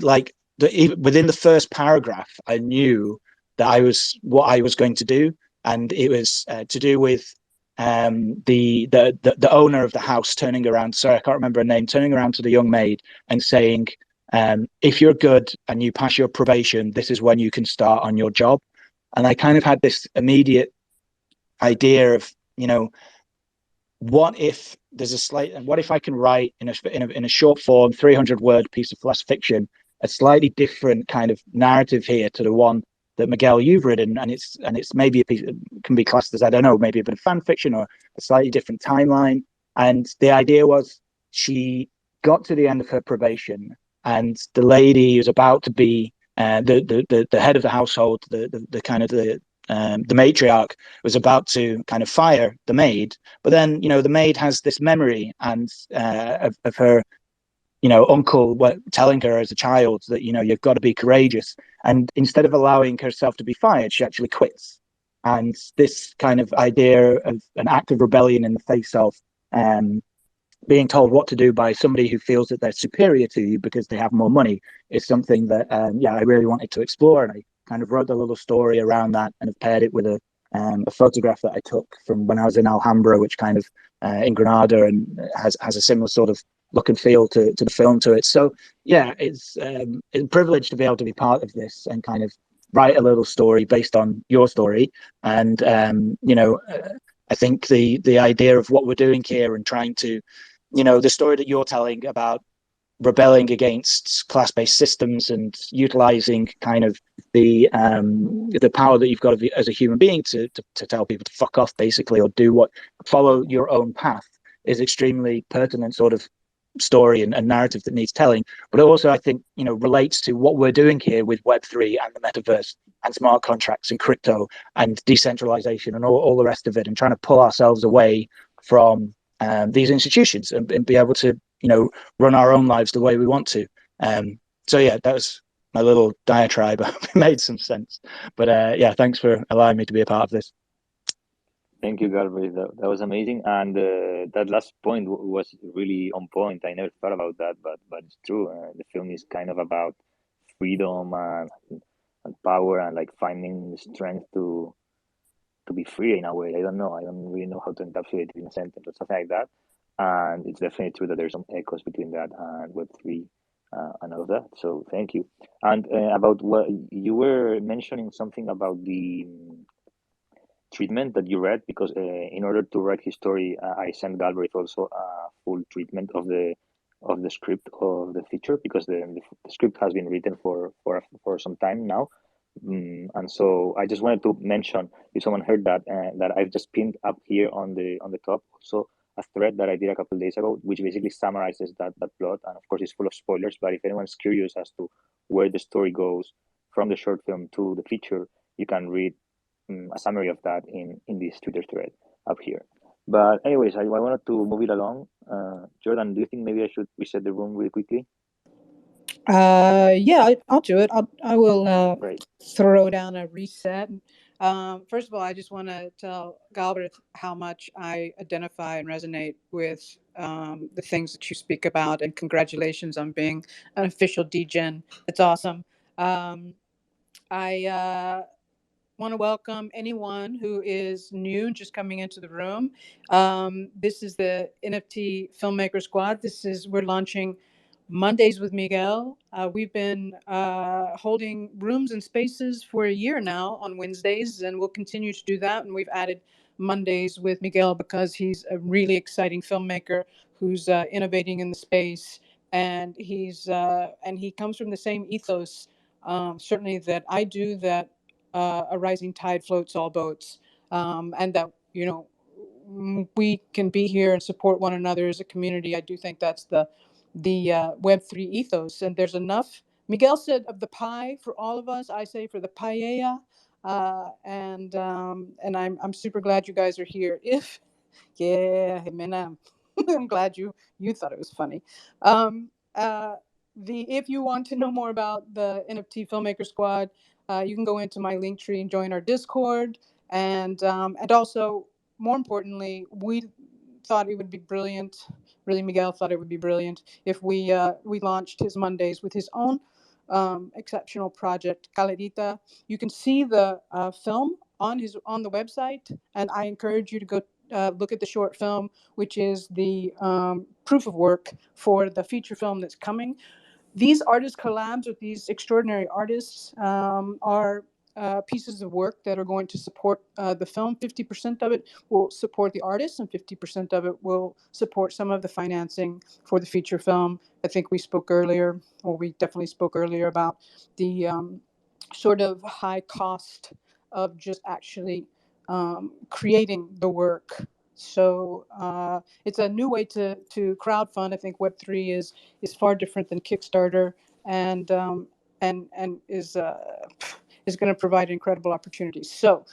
within the first paragraph, I knew that what I was going to do, and it was to do with the owner of the house turning around, sorry, I can't remember her name, turning around to the young maid and saying, if you're good and you pass your probation, this is when you can start on your job. And I kind of had this immediate idea of, what if I can write in a short form 300-word piece of flash fiction a slightly different kind of narrative here to the one that Miguel you've written, and it's maybe a piece, can be classed as, I don't know, maybe a bit of fan fiction or a slightly different timeline. And the idea was, she got to the end of her probation, and the lady who's about to be the head of the household, the kind of the matriarch, was about to kind of fire the maid. But then the maid has this memory and of her uncle telling her as a child that you've got to be courageous, and instead of allowing herself to be fired, she actually quits. And this kind of idea of an act of rebellion in the face of being told what to do by somebody who feels that they're superior to you because they have more money is something that I really wanted to explore. And I kind of wrote a little story around that, and have paired it with a photograph that I took from when I was in Alhambra, which kind of in Granada, and has a similar sort of look and feel to the film to it. So yeah, it's a privilege to be able to be part of this, and kind of write a little story based on your story. And I think the idea of what we're doing here and trying to, the story that you're telling about rebelling against class-based systems and utilizing kind of the power that you've got as a human being to tell people to fuck off, basically, or follow your own path, is extremely pertinent sort of story and narrative that needs telling. But also, I think, relates to what we're doing here with Web3 and the metaverse and smart contracts and crypto and decentralization and all the rest of it, and trying to pull ourselves away from these institutions and be able to, run our own lives the way we want to. So yeah, that was my little diatribe. I hope it made some sense. But yeah, thanks for allowing me to be a part of this. Thank you, Galbraith. That was amazing, and that last point was really on point. I never thought about that, but it's true. The film is kind of about freedom and power, and like finding strength to be free in a way. I don't know. I don't really know how to encapsulate it in a sentence or something like that. And it's definitely true that there's some echoes between that and Web3 and all of that. So thank you. And about what you were mentioning, something about the treatment that you read, because in order to write his story, I sent Galbraith also a full treatment of the script of the feature, because the script has been written for some time now. And so I just wanted to mention, if someone heard that, that I've just pinned up here on the top also a thread that I did a couple of days ago, which basically summarizes that plot, and of course it's full of spoilers. But if anyone's curious as to where the story goes from the short film to the feature, you can read a summary of that in this Twitter thread up here. But anyways, I wanted to move it along. Jordan, do you think maybe I should reset the room really quickly? Yeah, I'll do it. I will Great. throw down a reset. First of all, I just want to tell Galbraith how much I identify and resonate with the things that you speak about, and congratulations on being an official DGen. It's awesome. I want to welcome anyone who is new, just coming into the room. This is the NFT Filmmaker Squad. We're launching Mondays with Miguel. We've been holding rooms and spaces for a year now on Wednesdays, and we'll continue to do that. And we've added Mondays with Miguel because he's a really exciting filmmaker who's innovating in the space, and he comes from the same ethos, certainly that I do, that a rising tide floats all boats, and that we can be here and support one another as a community. I do think that's the Web3 ethos, and there's enough. Miguel said of the pie for all of us. I say for the paella, and I'm super glad you guys are here. Yeah, Jimena, I'm glad you thought it was funny. If you want to know more about the NFT Filmmaker Squad, you can go into my link tree and join our Discord. And also, more importantly, we thought it would be brilliant. Really, Miguel thought it would be brilliant if we launched his Mondays with his own exceptional project, CALLADITA. You can see the film on the website, and I encourage you to go look at the short film, which is the proof of work for the feature film that's coming. These artist collabs with these extraordinary artists are pieces of work that are going to support the film. 50% of it will support the artists, and 50% of it will support some of the financing for the feature film. I think we spoke earlier, or we definitely spoke earlier, about the sort of high cost of just actually creating the work. So it's a new way to crowdfund. I think Web3 is far different than Kickstarter, and is going to provide incredible opportunities. So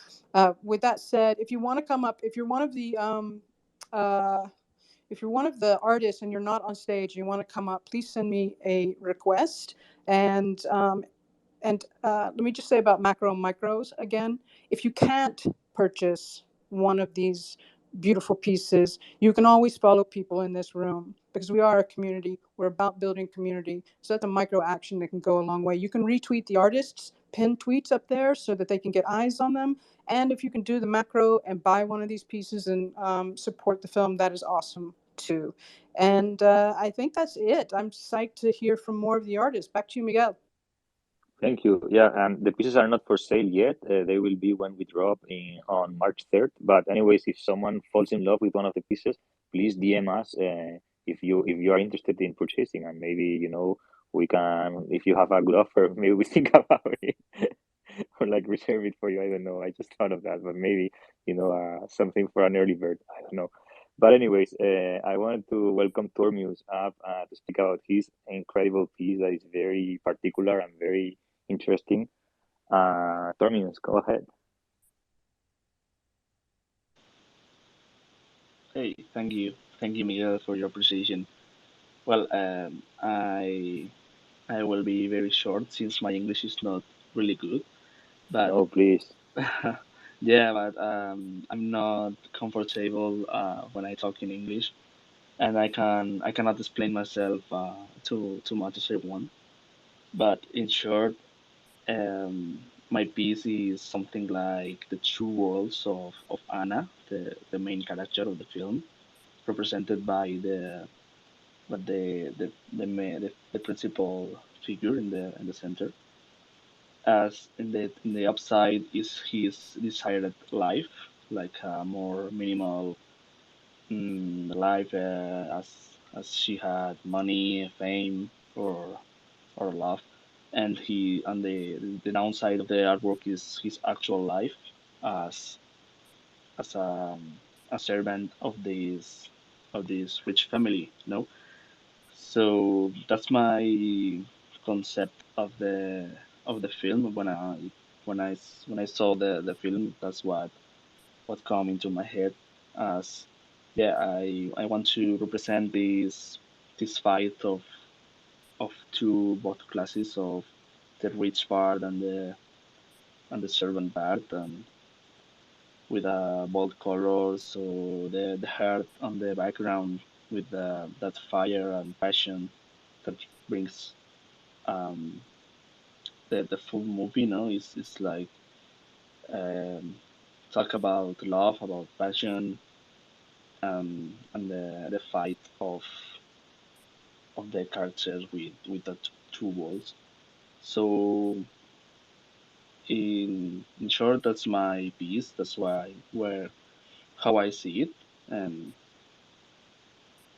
with that said, if you want to come up, if you're one of the artists and you're not on stage, and you want to come up, please send me a request. And let me just say about macro and micros again. If you can't purchase one of these beautiful pieces, you can always follow people in this room, because we are a community. We're about building community. So that's a micro action that can go a long way. You can retweet the artists' pinned tweets up there so that they can get eyes on them. And if you can do the macro and buy one of these pieces and support the film, that is awesome too. And I think that's it. I'm psyched to hear from more of the artists. Back to you, Miguel. Thank you. Yeah, and the pieces are not for sale yet. They will be when we drop on March 3rd. But anyways, if someone falls in love with one of the pieces, please DM us if you are interested in purchasing, and maybe we can, if you have a good offer, maybe we think about it or like reserve it for you. I don't know. I just thought of that, but maybe something for an early bird. I don't know. But anyways, I wanted to welcome Tormius up to speak about his incredible piece that is very particular and very interesting. Tormius, go ahead. Hey, thank you, Miguel, for your appreciation. Well, I will be very short since my English is not really good, but No, please. yeah, but I'm not comfortable when I talk in English, and I cannot explain myself too much as I want. But in short, my piece is something like the true worlds of Anna, the main character of the film, represented by the principal figure in the center. As in the upside is his desired life, like a more minimal life, as she had money, fame, or love, and the downside of the artwork is his actual life as as a servant of this rich family. So that's my concept of the film. When I saw the film, that's what come into my head. As yeah, I want to represent this fight of two both classes of the rich part and the servant part, and with bold colors, so the heart on the background with that fire and passion that brings um, the full movie. Is like um, talk about love, about passion, and the fight of the characters with the two worlds. So in short, that's my piece. That's why where how I see it, and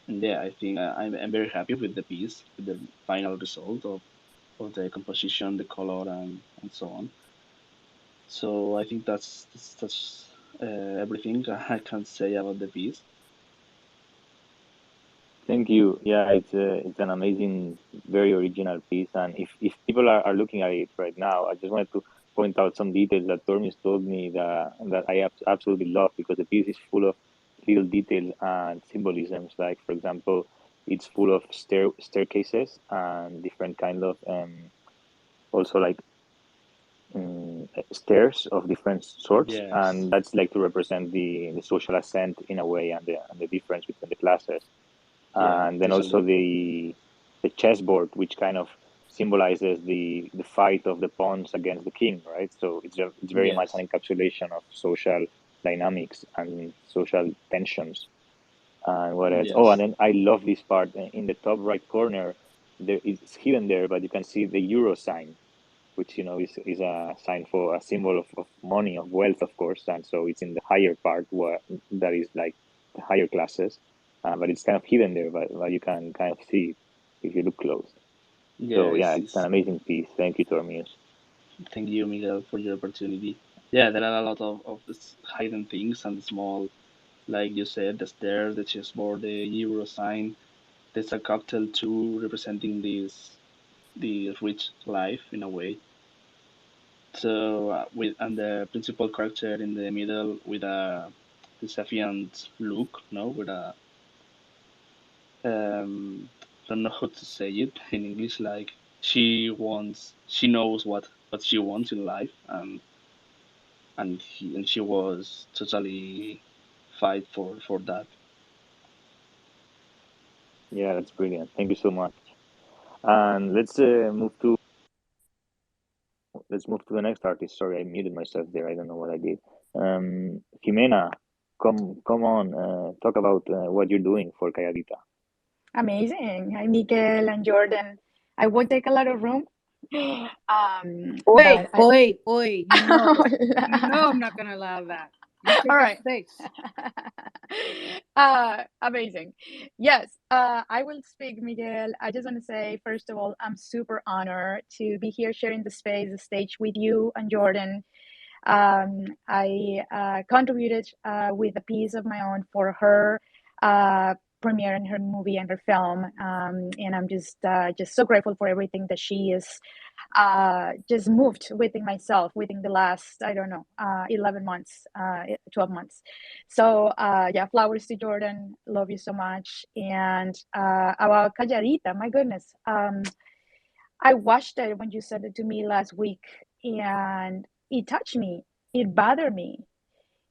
and yeah, I think I'm very happy with the piece, with the final result of the composition, the color, and so on. So I think that's everything I can say about the piece. Thank you. Yeah, it's an amazing, very original piece. And if people are looking at it right now, I just wanted to point out some details that Tormis told me that I absolutely love, because the piece is full of little details and symbolisms. Like, for example, it's full of staircases and different kind of also like stairs of different sorts, Yes. and that's like to represent the social ascent in a way, and the difference between the classes. Yeah, And then also totally. the chessboard, which kind of symbolizes the fight of the pawns against the king, right? So it's very much Yes. an encapsulation of social dynamics and social tensions. And what else? Oh, and Yes. then I love this part in the top right corner. There is hidden there, but you can see the euro sign, which is a sign for a symbol of money, of wealth, of course. And so it's in the higher part, where that is like the higher classes, but it's kind of hidden there, but you can kind of see it if you look close. So yeah, Yes. it's an amazing piece. Thank you, Tormius. Thank you, Miguel, for your opportunity. Yeah, there are a lot of this hidden things and small, like you said, the stairs, the chessboard, the euro sign. There's a cocktail too, representing the rich life in a way. So with and the principal character in the middle with a defiant look, no, with a don't know how to say it in English. Like she knows what she wants in life, and she was totally fight for that. Yeah, that's brilliant. Thank you so much. And let's move to the next artist. Sorry, I muted myself there. I don't know what I did. Jimena, come on, talk about what you're doing for Calladita. Amazing. Hi, Miguel and Jordan. I won't take a lot of room. Wait, but wait. You know I'm not gonna allow that. You take all up right. space. Amazing. Yes, I will speak, Miguel. I just want to say, first of all, I'm super honored to be here sharing the stage with you and Jordan. I contributed with a piece of my own for her premiering her movie and her film, and I'm just so grateful for everything that she is just moved within myself within the last, I don't know, 11 months, 12 months. So yeah, flowers to Jordan. Love you so much. And about Calladita, my goodness. I watched it when you sent it to me last week, and it touched me. It bothered me.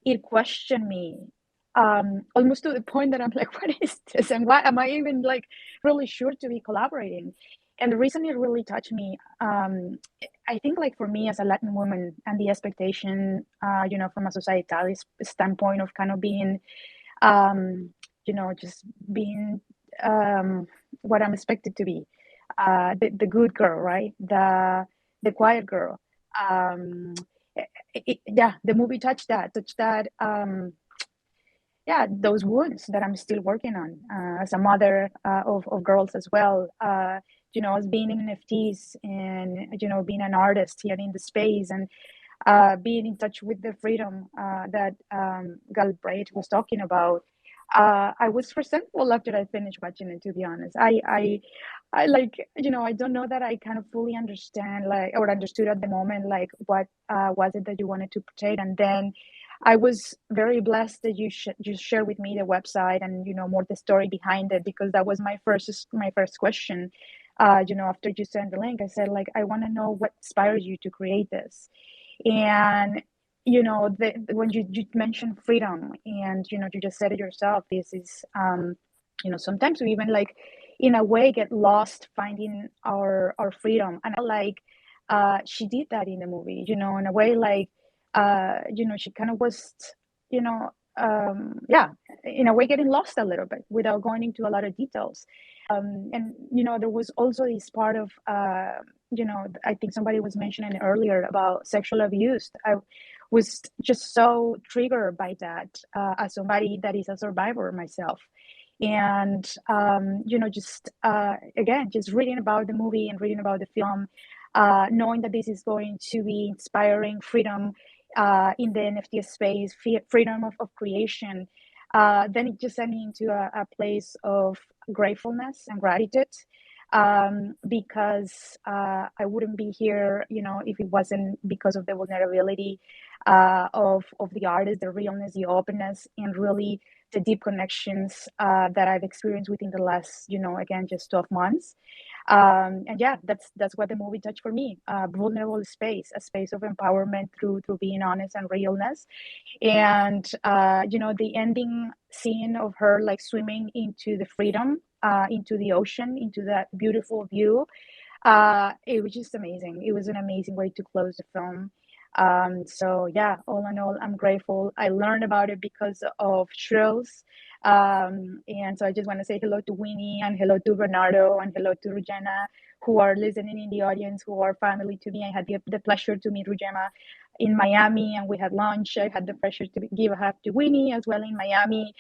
It questioned me. Almost to the point that I'm like, what is this? And why am I even like really sure to be collaborating? And the reason it really touched me, I think, like for me as a Latin woman, and the expectation, from a societal standpoint of kind of being, just being what I'm expected to be, the good girl, right? The quiet girl. Um, yeah, the movie touched that. Yeah, those wounds that I'm still working on as a mother of girls as well. As being in NFTs and being an artist here in the space, and being in touch with the freedom that Galbraith was talking about. I was resentful after I finished watching it. To be honest, I like I don't know that I kind of fully understand or understood at the moment what was it that you wanted to portray, and then I was very blessed that you shared with me the website and more the story behind it, because that was my first question. After you sent the link, I said I want to know what inspired you to create this. And when you mentioned freedom, and you just said it yourself, this is sometimes we even in a way get lost finding our freedom. And I she did that in the movie, in a way, she kind of was, yeah, in a way getting lost a little bit without going into a lot of details. And there was also this part of I think somebody was mentioning earlier about sexual abuse. I was just so triggered by that as somebody that is a survivor myself. And just again, just reading about the movie and reading about the film, knowing that this is going to be inspiring freedom in the NFT space, freedom of creation, then it just sent me into a place of gratefulness and gratitude, because I wouldn't be here, if it wasn't because of the vulnerability of the artist, the realness, the openness, and really the deep connections that I've experienced within the last, again, just 12 months. And yeah, that's what the movie touched for me. Vulnerable space, a space of empowerment through being honest and realness. And the ending scene of her swimming into the freedom, into the ocean, into that beautiful view, it was just amazing. It was an amazing way to close the film. So yeah, all in all, I'm grateful. I learned about it because of Shrills. And so I just want to say hello to Winnie, and hello to Bernardo, and hello to Rugema, who are listening in the audience, who are family to me. I had the pleasure to meet Rugema in Miami, and we had lunch. I had the pleasure to give a hug to Winnie as well in Miami.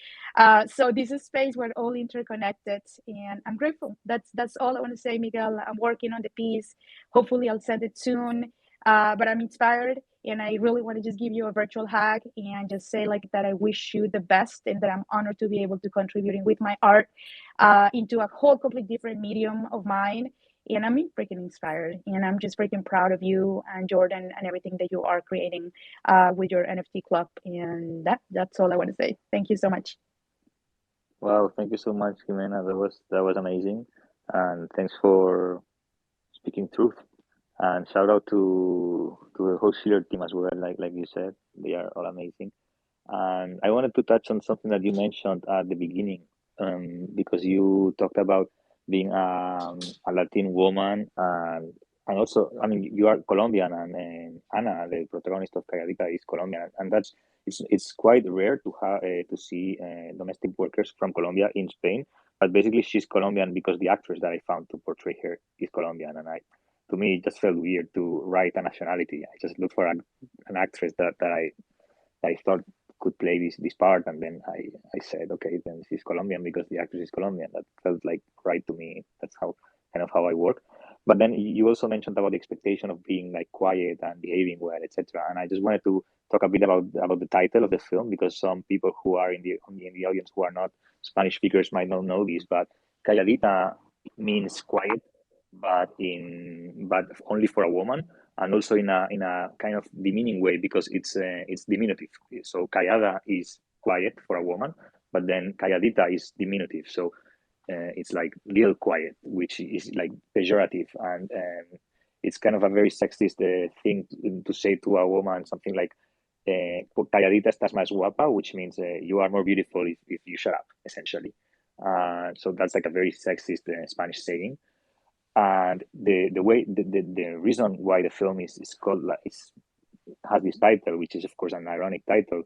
So this is a space where all interconnected, and I'm grateful. That's all I want to say, Miguel. I'm working on the piece. Hopefully I'll send it soon. But I'm inspired, and I really want to just give you a virtual hug and just say that I wish you the best, and that I'm honored to be able to contributing with my art into a whole completely different medium of mine. And I'm freaking inspired, and I'm just freaking proud of you and Jordan and everything that you are creating with your NFT club. And that's all I want to say. Thank you so much. Wow, thank you so much, Jimena. That was amazing, and thanks for speaking truth. And shout out to the whole Schiller team as well. Like you said, they are all amazing. And I wanted to touch on something that you mentioned at the beginning, because you talked about being a Latin woman, and also, I mean, you are Colombian, and Ana, the protagonist of Calladita, is Colombian, and it's quite rare to see domestic workers from Colombia in Spain. But basically, she's Colombian because the actress that I found to portray her is Colombian, and to me, it just felt weird to write a nationality. I just looked for an actress that I thought could play this part, and then I said, okay, then she's Colombian because the actress is Colombian. That felt like right to me. That's how I work. But then you also mentioned about the expectation of being like quiet and behaving well, etc. And I just wanted to talk a bit about the title of the film, because some people who are in the audience who are not Spanish speakers might not know this, but calladita means quiet, but only for a woman, and also in a kind of demeaning way, because it's diminutive. So callada is quiet for a woman, but then calladita is diminutive. So it's like little quiet, which is like pejorative, and it's kind of a very sexist thing to say to a woman, something like calladita estás más guapa, which means you are more beautiful if you shut up, essentially. So that's like a very sexist Spanish saying. And the reason why the film is called has this title, which is of course an ironic title,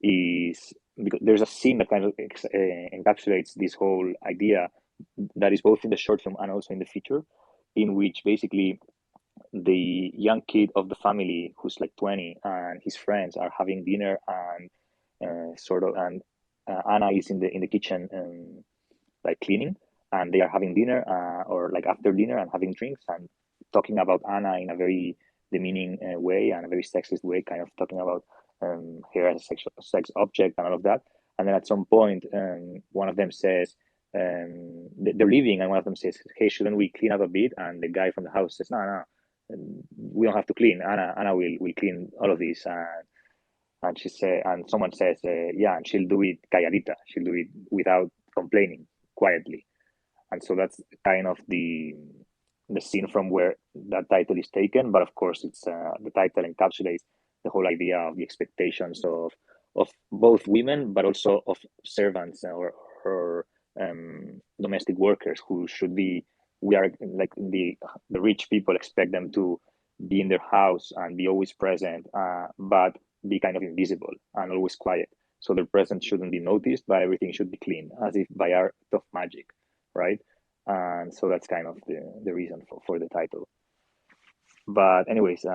is because there's a scene that kind of encapsulates this whole idea that is both in the short film and also in the feature, in which basically the young kid of the family, who's like 20, and his friends are having dinner, and Anna is in the kitchen, like cleaning, and they are having dinner, or like after dinner, and having drinks and talking about Anna in a very demeaning way and a very sexist way, kind of talking about her as a sex object and all of that. And then at some point, one of them says, they're leaving, and one of them says, hey, shouldn't we clean up a bit? And the guy from the house says, no, we don't have to clean. Anna will clean all of this. And she said, and someone says, yeah, and she'll do it calladita. She'll do it without complaining, quietly. And so that's kind of the scene from where that title is taken. But of course, it's the title encapsulates the whole idea of the expectations of both women, but also of servants or domestic workers, who should be. We are like the rich people expect them to be in their house and be always present, but be kind of invisible and always quiet. So their presence shouldn't be noticed, but everything should be clean, as if by art of magic, right? And so that's kind of the reason for the title. But anyways,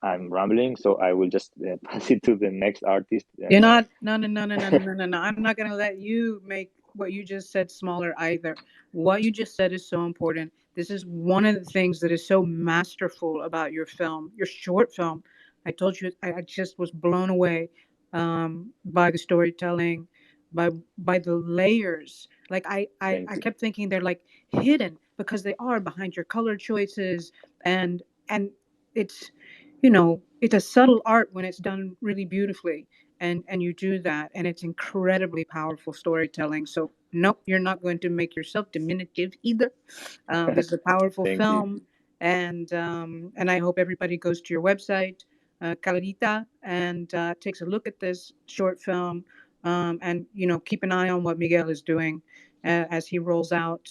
I'm rambling, so I will just pass it to the next artist. You're not. No. I'm not going to let you make what you just said smaller either. What you just said is so important. This is one of the things that is so masterful about your film, your short film. I told you, I just was blown away by the storytelling, by the layers. Like I kept thinking they're like hidden, because they are behind your color choices, and it's, it's a subtle art when it's done really beautifully, and you do that, and it's incredibly powerful storytelling. So nope, you're not going to make yourself diminutive either. This is a powerful film, and I hope everybody goes to your website, Calladita, and takes a look at this short film, and keep an eye on what Miguel is doing as he rolls out,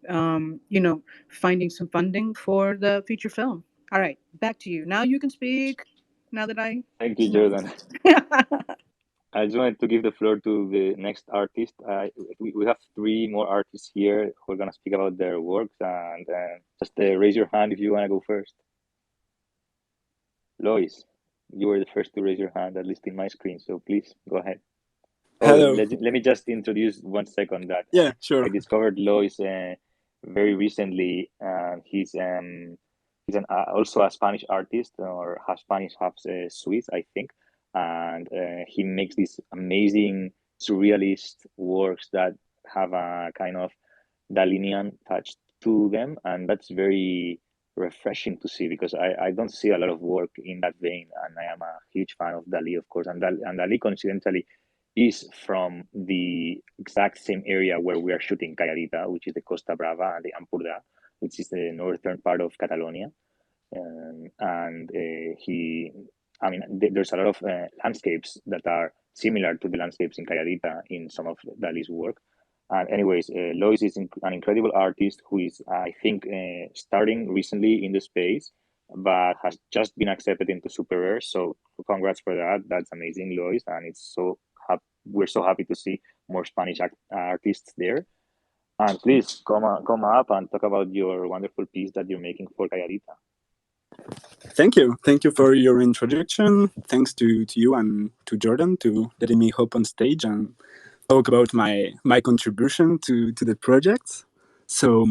finding some funding for the feature film. All right, back to you. Now you can speak. Now that I. Thank you, Jordan. I just wanted to give the floor to the next artist. We have 3 more artists here who are going to speak about their works, and just raise your hand if you want to go first. Lois, you were the first to raise your hand, at least in my screen, so please go ahead. Hello. Let me just introduce 1 second that Yeah, sure. I discovered Lois very recently. He's also a Spanish artist, or half Spanish, half Swiss, I think. And he makes these amazing surrealist works that have a kind of Dalinian touch to them, and that's very refreshing to see, because I don't see a lot of work in that vein, and I am a huge fan of Dali, of course, and Dali coincidentally is from the exact same area where we are shooting Calladita, which is the Costa Brava and the Ampurdà, which is the northern part of Catalonia. There's a lot of landscapes that are similar to the landscapes in Calladita in some of Dali's work. And anyways, Lois is an incredible artist who is, I think, starting recently in the space, but has just been accepted into Super Rare. So congrats for that. That's amazing, Lois. And we're so happy to see more Spanish artists there. And please come up and talk about your wonderful piece that you're making for Calladita. Thank you. Thank you for your introduction. Thanks to you and to Jordan to letting me hop on stage and talk about my contribution to the project. So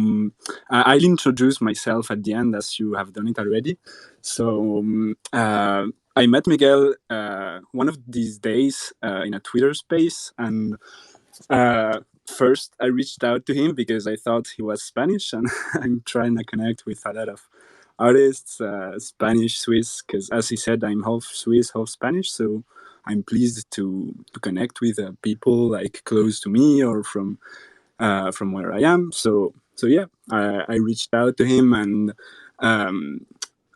I'll introduce myself at the end, as you have done it already. So I met Miguel one of these days in a Twitter space, and first I reached out to him because I thought he was Spanish, and I'm trying to connect with a lot of artists, Spanish, Swiss, because as he said, I'm half Swiss, half Spanish, so I'm pleased to connect with people like close to me or from where I am. So yeah, I reached out to him, and um,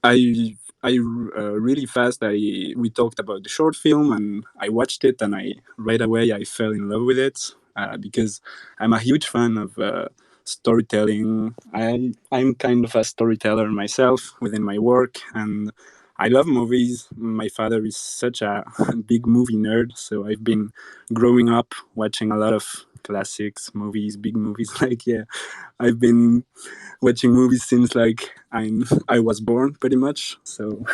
I really fast. We talked about the short film, and I watched it, and I right away I fell in love with it because I'm a huge fan of storytelling. I'm kind of a storyteller myself within my work, and I love movies. My father is such a big movie nerd, so I've been growing up watching a lot of classics, movies, big movies. Like yeah, I've been watching movies since like I was born, pretty much. So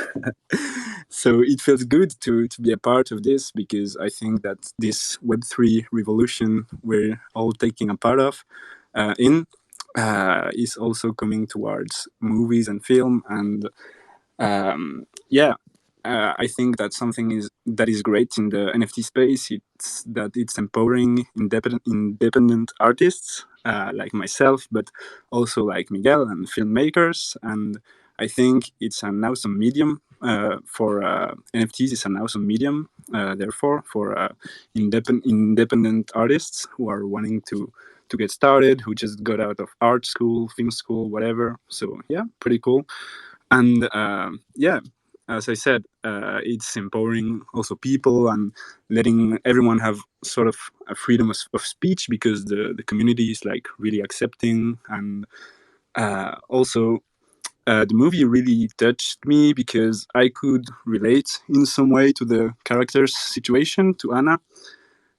so it feels good to be a part of this because I think that this Web3 revolution we're all taking a part of in is also coming towards movies and film, and yeah, I think that something that is great in the NFT space. It's that it's empowering independent artists like myself, but also like Miguel and filmmakers. And I think it's an awesome medium for NFTs. Is an awesome medium, therefore, for independent artists who are wanting to get started, who just got out of art school, film school, whatever. So yeah, pretty cool. And yeah, as I said, it's empowering also people and letting everyone have sort of a freedom of speech because the community is like really accepting. And also the movie really touched me because I could relate in some way to the character's situation, to Anna.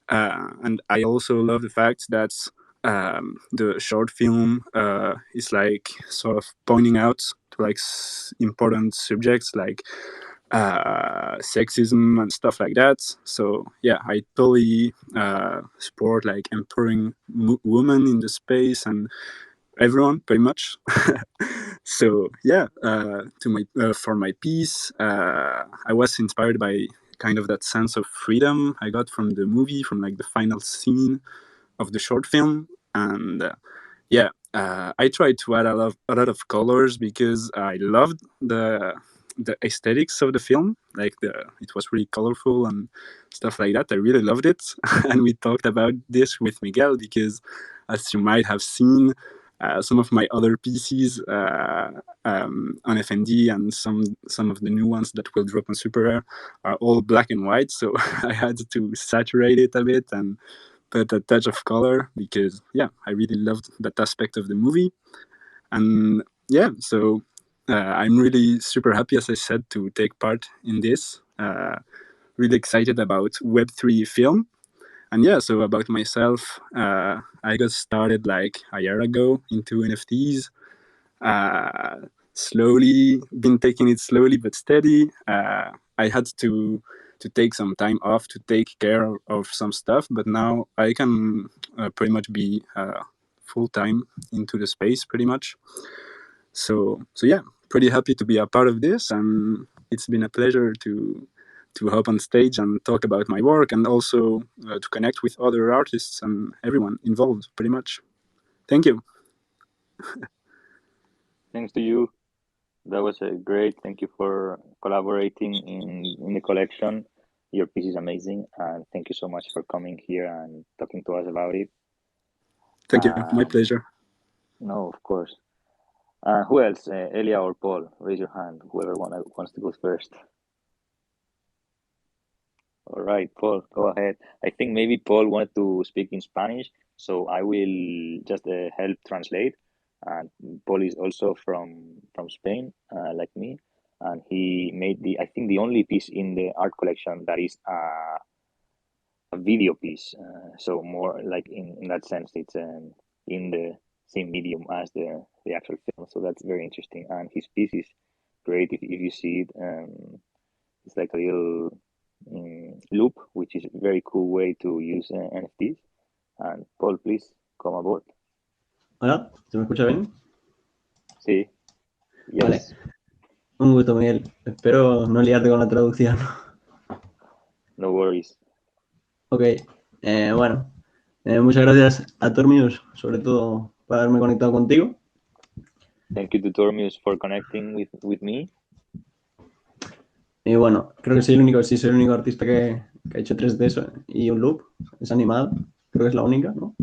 And I also love the fact that the short film is like sort of pointing out to like important subjects like sexism and stuff like that. So yeah, I totally support like empowering women in the space and everyone pretty much. So yeah, to my for my piece, I was inspired by kind of that sense of freedom I got from the movie, from like the final scene of the short film. And yeah, I tried to add a lot of colors because I loved the aesthetics of the film. Like it was really colorful and stuff like that. I really loved it. And we talked about this with Miguel because, as you might have seen, some of my other pieces on FND and some of the new ones that will drop on Super Rare are all black and white. So I had to saturate it a bit and put a touch of color because yeah, I really loved that aspect of the movie. And yeah, so I'm really super happy, as I said, to take part in this. Really excited about Web3 film. And yeah, so about myself, I got started like a year ago into NFTs. Slowly, been taking it slowly but steady. I had to take some time off to take care of some stuff, but now I can pretty much be full time into the space, pretty much. So yeah, pretty happy to be a part of this, and it's been a pleasure to hop on stage and talk about my work, and also to connect with other artists and everyone involved, pretty much. Thank you. Thanks to you. That was a great. Thank you for collaborating in the collection. Your piece is amazing, and thank you so much for coming here and talking to us about it. Thank you. My pleasure. No, of course. Who else? Elia or Paul? Raise your hand. Whoever wants to go first. All right, Paul, go ahead. I think maybe Paul wanted to speak in Spanish, so I will just help translate. And Paul is also from Spain, like me, and he made I think the only piece in the art collection that is a video piece. So more like in that sense, it's in the same medium as the actual film. So that's very interesting. And his piece is great if you see it. It's like a little loop, which is a very cool way to use NFTs. And Paul, please come aboard. Hola, ¿se me escucha bien? Sí. Yes. Vale. Un gusto, Miguel. Espero no liarte con la traducción. No worries. Ok, bueno, muchas gracias a Tormius, sobre todo por haberme conectado contigo. Thank you to Tormius for connecting with me. Y bueno, creo que soy el único artista que ha hecho 3D y un loop. Es animado, creo que es la única, ¿no?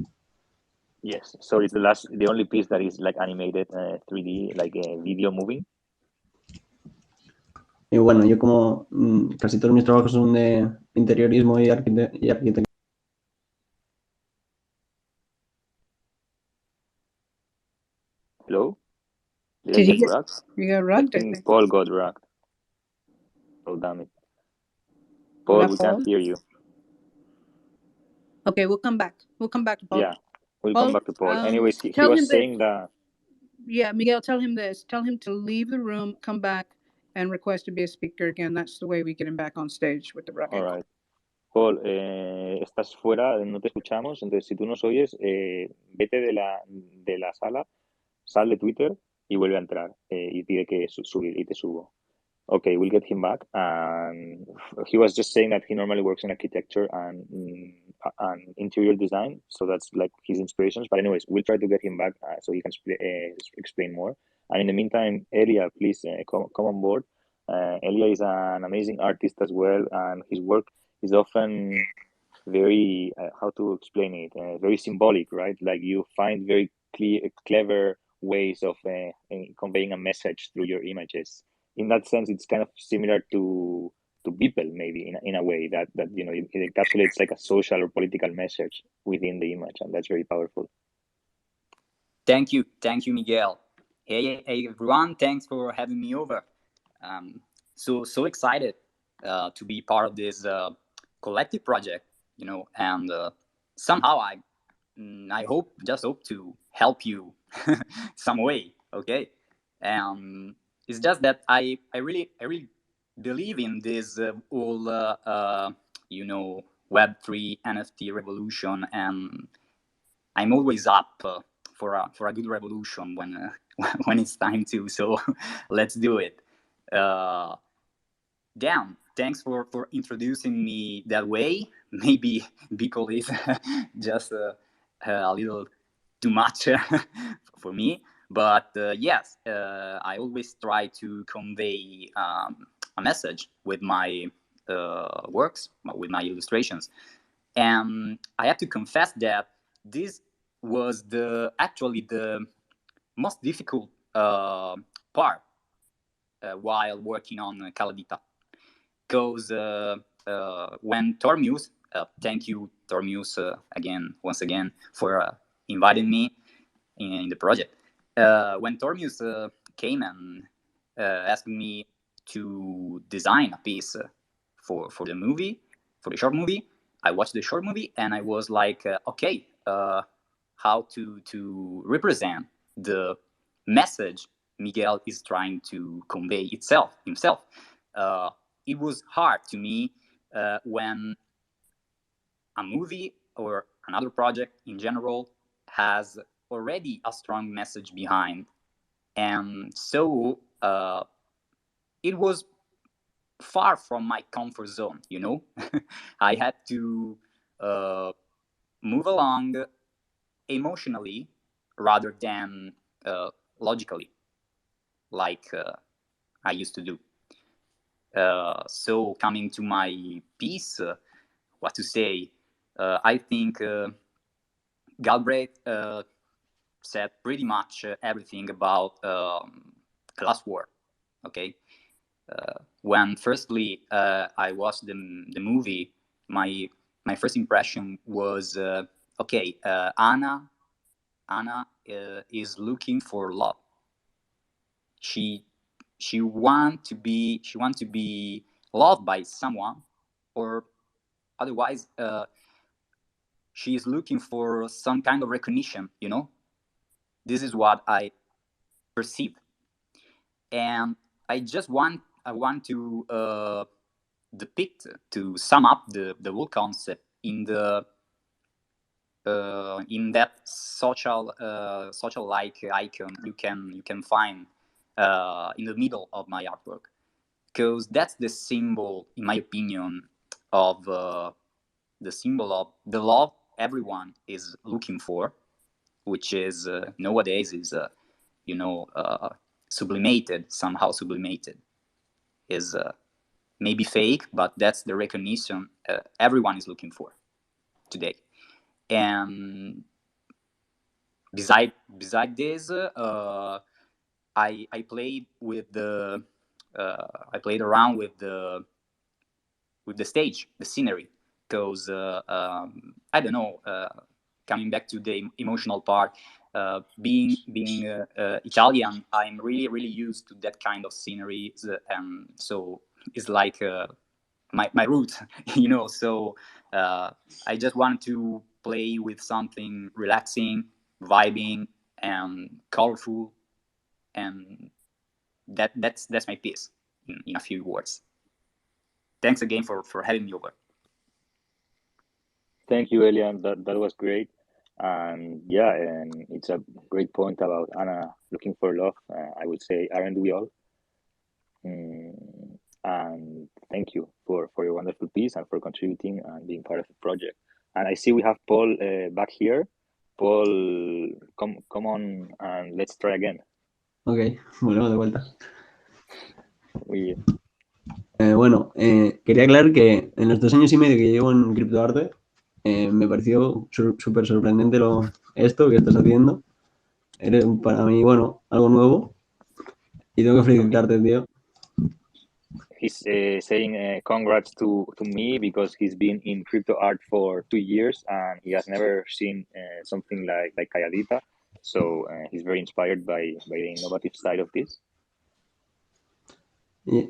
Yes, so it's the only piece that is like animated 3D, like a video moving. Y bueno, yo como casi todos mis trabajos son de interiorismo y arquitectura. Hello? Did Did I he get get? rugged? You got I rugged, I think think. Paul got rugged. Oh, damn it. Paul, Hola, we Paul. can't hear you. Okay, we'll come back. We'll come back to Paul. Yeah, we'll Paul, come back to Paul. Anyways, he tell him was saying that. Yeah, Miguel, tell him this. Tell him to leave the room, come back, and request to be a speaker again. That's the way we get him back on stage with the rugged. All right. Paul, estás fuera, no te escuchamos, entonces si tú nos oyes, vete de la sala, sal de Twitter y vuelve a entrar y pide que subir y te subo. Okay, we'll get him back. He was just saying that he normally works in architecture and interior design, so that's like his inspirations. But anyways, we'll try to get him back so he can explain more. And in the meantime, Elia, please come on board. Elia is an amazing artist as well, and his work is often very, how to explain it, very symbolic, right? Like you find very clever ways of conveying a message through your images. In that sense, it's kind of similar to Beeple, maybe in a way that you know it encapsulates like a social or political message within the image, and that's very powerful. Thank you, Miguel. Hey everyone, thanks for having me over. So excited to be part of this collective project, you know, and somehow I hope to help you some way, okay? It's just that I really believe in this whole you know, Web3 NFT revolution, and I'm always up for a good revolution when when it's time to. So let's do it. Damn, thanks for introducing me that way. Maybe Beeple is just a little too much for me, but yes, I always try to convey a message with my works, with my illustrations. And I have to confess that this was actually the most difficult part while working on CALLADITA. Because when Tormius, thank you Tormius once again for inviting me in the project. When Tormius came and asked me to design a piece for the movie, for the short movie, I watched the short movie and I was like, okay, how to represent the message Miguel is trying to convey himself. It was hard to me when a movie or another project in general has already a strong message behind. And so it was far from my comfort zone, you know? I had to move along emotionally rather than logically, like I used to do. So coming to my piece, what to say? I think Galbraith said pretty much everything about class war. Okay, when firstly I watched the movie, my first impression was okay. Anna is looking for love. She wants to be loved by someone, or otherwise she is looking for some kind of recognition, you know. This is what I perceived. And I want to depict, to sum up the whole concept in that social like icon you can find in the middle of my artwork, because that's the symbol, in my opinion, of the symbol of the love everyone is looking for, which is nowadays is somehow sublimated, is maybe fake, but that's the recognition everyone is looking for today. And beside this, I played around with the stage, the scenery, because I don't know. Coming back to the emotional part, being Italian, I'm really used to that kind of scenery, and so it's like my root, So I just want to play with something relaxing, vibing, and colorful, and that's my piece in a few words. Thanks again for having me over. Thank you, Elian. That was great. And yeah, and it's a great point about Anna looking for love. I would say, aren't we all? And thank you for your wonderful piece and for contributing and being part of the project. And I see we have Paul back here. Paul, come on and let's try again. Ok, volvemos de vuelta. Muy bien. Bueno, quería aclarar que en los 2 años y medio que llevo en criptoarte, me pareció súper sorprendente esto que estás haciendo. Eres para mí, bueno, algo nuevo. Y tengo que felicitarte, tío. He's saying congrats to me because he's been in crypto art for 2 years and he has never seen something like CALLADITA. So he's very inspired by the innovative side of this.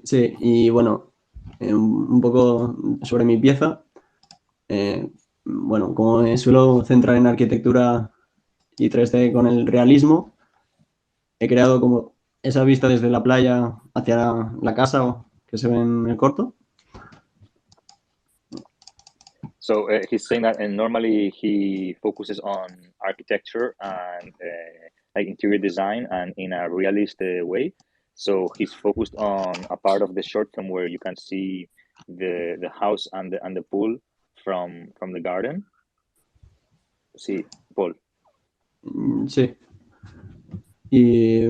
Sí, y bueno, un poco sobre mi pieza. Bueno, como me suelo centrar en arquitectura y 3D con el realismo, he creado como esa vista desde la playa hacia la casa que se ve en el corto. So he's saying that normally he focuses on architecture and like interior design and in a realist way. So he's focused on a part of the short film where you can see the house and the pool from the garden. Sí, Paul. Sí. Y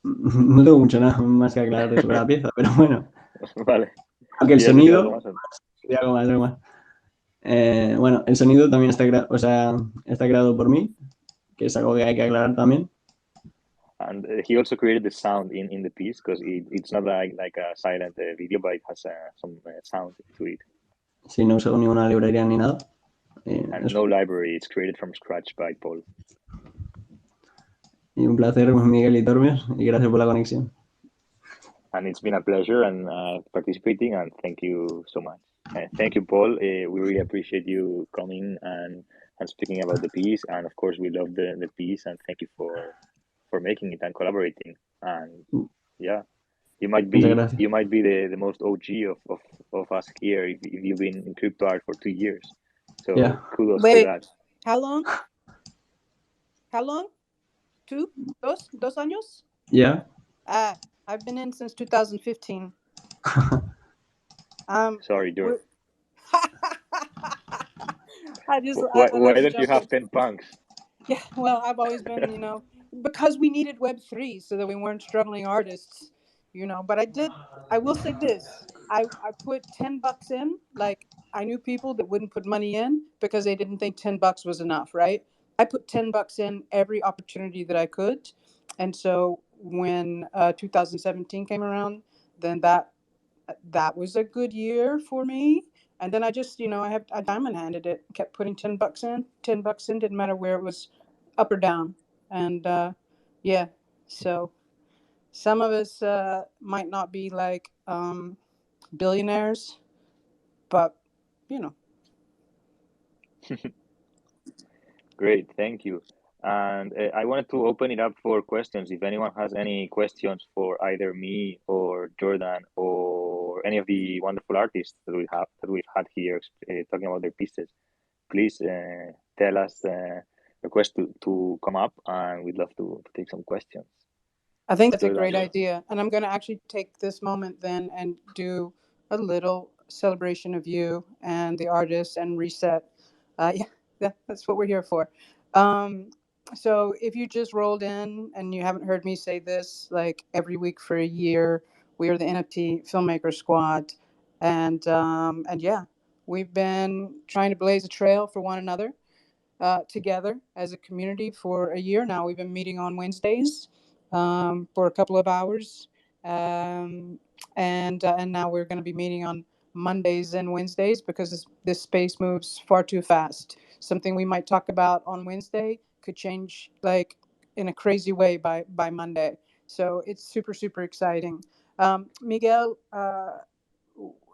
no tengo mucho nada más que aclarar sobre la pieza, pero bueno. Vale. Aunque el sonido... algo más. Bueno, el sonido también está creado por mí, que es algo que hay que aclarar también. And he also created the sound in the piece because it's not like a silent video, but it has some sound to it. Sí, no uso ninguna librería ni nada. And no library, it's created from scratch by Paul. Y un placer, Miguel y Tormios, y gracias por la conexión. And it's been a pleasure and participating, and thank you so much. Thank you, Paul. We really appreciate you coming and speaking about the piece, and of course we love the piece, and thank you for making it and collaborating. And yeah, you might be the most OG of us here if you've been in crypto art for 2 years. So yeah. Kudos to that. How long? 2 años? Yeah. I've been in since 2015. Sorry, George. Why don't you have 10 punks? Yeah, well, I've always been, because we needed Web3 so that we weren't struggling artists, But I will say this: I put $10 in. Like, I knew people that wouldn't put money in because they didn't think $10 was enough, right? I put $10 in every opportunity that I could, and so when 2017 came around, then that was a good year for me. And then I just, I diamond handed it, kept putting $10 in, didn't matter where it was, up or down. And yeah, so some of us might not be like billionaires, but Great, thank you. And I wanted to open it up for questions. If anyone has any questions for either me or Jordan or any of the wonderful artists that we've had here talking about their pieces, please tell us, request to come up, and we'd love to take some questions. I think that's a Jordan. great idea. And I'm going to actually take this moment then and do a little celebration of you and the artists and reset. That's what we're here for. So if you just rolled in and you haven't heard me say this like every week for a year, we are the NFT Filmmaker Squad. And yeah, we've been trying to blaze a trail for one another together as a community for a year now. We've been meeting on Wednesdays for a couple of hours, and now we're going to be meeting on Mondays and Wednesdays because this space moves far too fast. Something we might talk about on Wednesday could change like in a crazy way by Monday. So it's super, super exciting. Miguel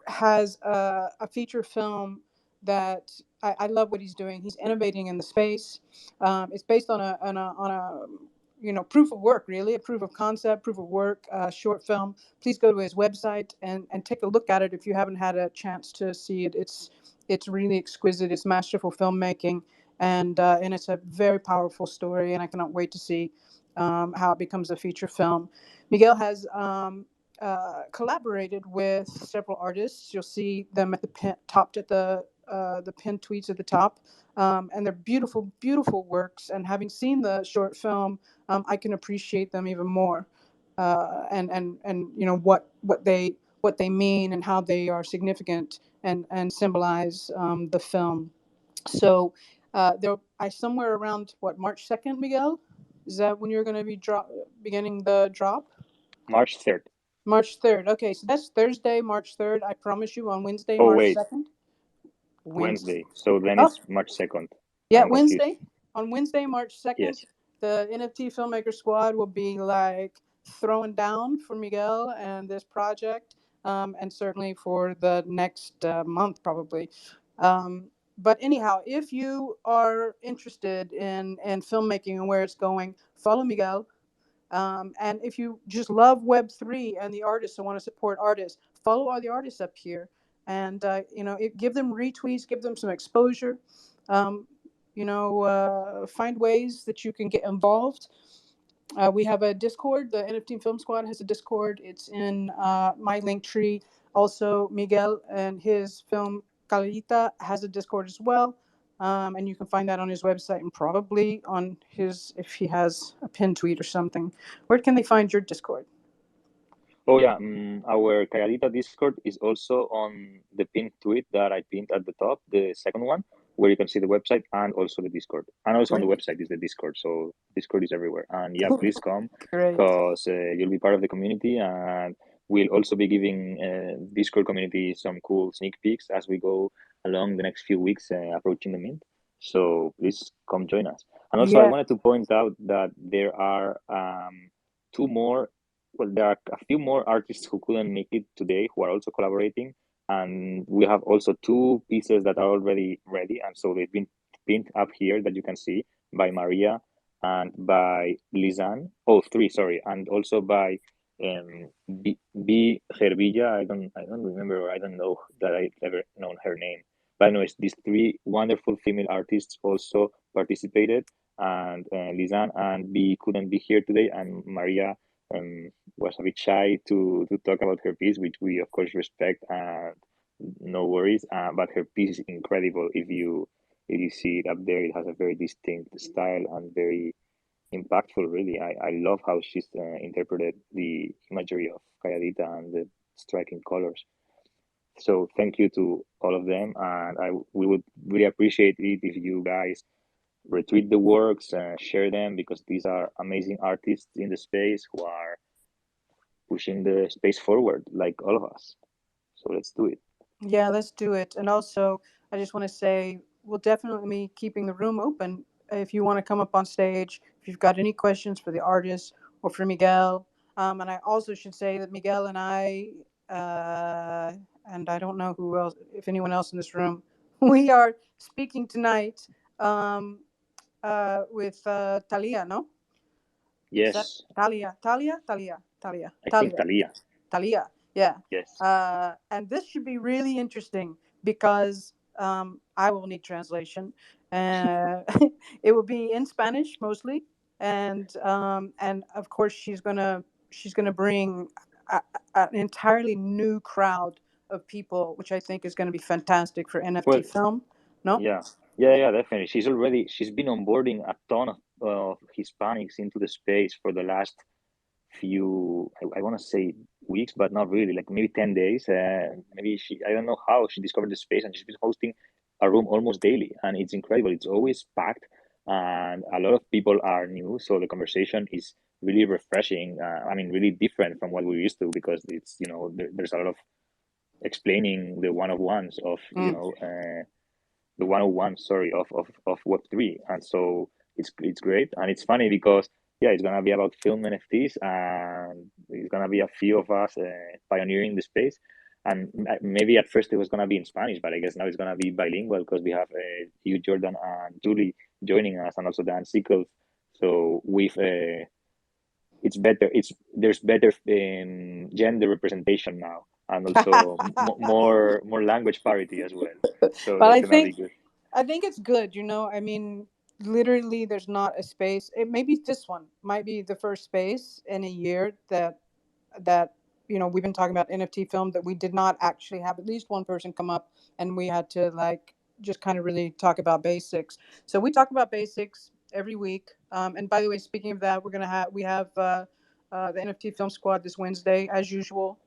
has a feature film that I love what he's doing. He's innovating in the space. It's based on a proof of work, really, a proof of concept, proof of work short film. Please go to his website and take a look at it if you haven't had a chance to see it. It's really exquisite. It's masterful filmmaking, and it's a very powerful story. And I cannot wait to see how it becomes a feature film. Miguel has collaborated with several artists. You'll see them at the topped at the pinned tweets at the top, and they're beautiful, beautiful works. And having seen the short film, I can appreciate them even more, and what they mean and how they are significant and symbolize the film. So I somewhere around March 2nd, Miguel. Is that when you're going to be beginning the drop? March 3rd. March 3rd. Okay, so that's Thursday, March 3rd. I promise you on Wednesday, Oh, March wait. 2nd. Wednesday. So then it's March 2nd. Yeah, I'm confused. Wednesday. On Wednesday, March 2nd, Yes. the NFT Filmmaker Squad will be like throwing down for Miguel and this project, and certainly for the next month, probably. But anyhow, if you are interested in filmmaking and where it's going, follow Miguel. And if you just love Web3 and the artists and want to support artists, follow all the artists up here, and give them retweets, give them some exposure. Find ways that you can get involved. We have a Discord. The NFT Film Squad has a Discord. It's in my link tree. Also, Miguel and his film CALLADITA has a Discord as well. And you can find that on his website and probably on if he has a pinned tweet or something. Where can they find your Discord? Oh, yeah. Our CALLADITA Discord is also on the pinned tweet that I pinned at the top, the second one, where you can see the website and also the Discord. And also on the website is the Discord. So Discord is everywhere. And yeah, please come because you'll be part of the community. And we'll also be giving Discord community some cool sneak peeks as we go along the next few weeks approaching the mint. So please come join us. And also, I wanted to point out that there are there are a few more artists who couldn't make it today who are also collaborating. And we have also 2 pieces that are already ready. And so they've been pinned up here that you can see by Maria and by Lizanne. Oh, 3, sorry. And also by B. Gervilla. I don't remember, or I don't know that I've ever known her name. But anyways, these 3 wonderful female artists also participated. And Lizanne and B couldn't be here today. And Maria was a bit shy to talk about her piece, which we of course respect, and no worries. But her piece is incredible. If you see it up there, it has a very distinct style and very impactful. Really, I love how she's interpreted the imagery of CALLADITA and the striking colors. So thank you to all of them, and we would really appreciate it if you guys retweet the works, share them, because these are amazing artists in the space who are pushing the space forward like all of us. So let's do it. Yeah, let's do it. And also, I just want to say we'll definitely be keeping the room open if you want to come up on stage, if you've got any questions for the artist or for Miguel. And I also should say that Miguel and I don't know who else, if anyone else in this room, we are speaking tonight Talia, no? Is that Yes, Talia? I think Talia. Talia, yeah. Yes. And this should be really interesting because I will need translation. Uh, it will be in Spanish mostly, and of course she's gonna bring an entirely new crowd of people, which I think is going to be fantastic for NFT Well, film. No, yeah, definitely. She's been onboarding a ton of Hispanics into the space for the last few, I want to say weeks, but not really, like maybe 10 days. Maybe I don't know how she discovered the space, and she's been hosting a room almost daily, and it's incredible. It's always packed, and a lot of people are new, so the conversation is really refreshing. I mean, really different from what we're used to, because it's, there's a lot of explaining the one-on-ones of, mm. the 101, sorry, of Web3. And so it's great. And it's funny because, yeah, it's going to be about film NFTs, and it's going to be a few of us pioneering the space. And maybe at first it was going to be in Spanish, but I guess now it's going to be bilingual, because we have you, Jordan, and Julie joining us, and also Dan Sickles. So it's better. There's better gender representation now, and also more language parity as well. So Well, that's I gonna be think good. I think it's good. I mean, literally, there's not a space. Maybe this one might be the first space in a year that we've been talking about NFT film, that we did not actually have at least one person come up, and we had to like just kind of really talk about basics. So we talk about basics every week. And by the way, speaking of that, we have the NFT film squad this Wednesday as usual,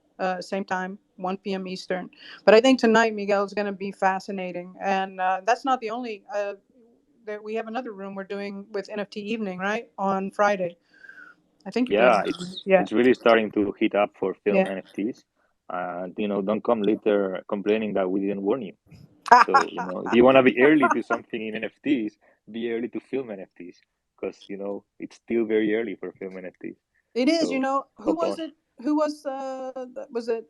same time, 1 p.m. Eastern. But I think tonight, Miguel, is going to be fascinating, and that's not the only. That we have another room we're doing with NFT evening, right, on Friday. I think you Yeah, guys. it's Yeah, it's really starting to heat up for film yeah. NFTs. And don't come later complaining that we didn't warn you. So, if you want to be early to something in NFTs, be early to film NFTs, because it's still very early for film NFTs. It is. So Who hop was on. it? Who was it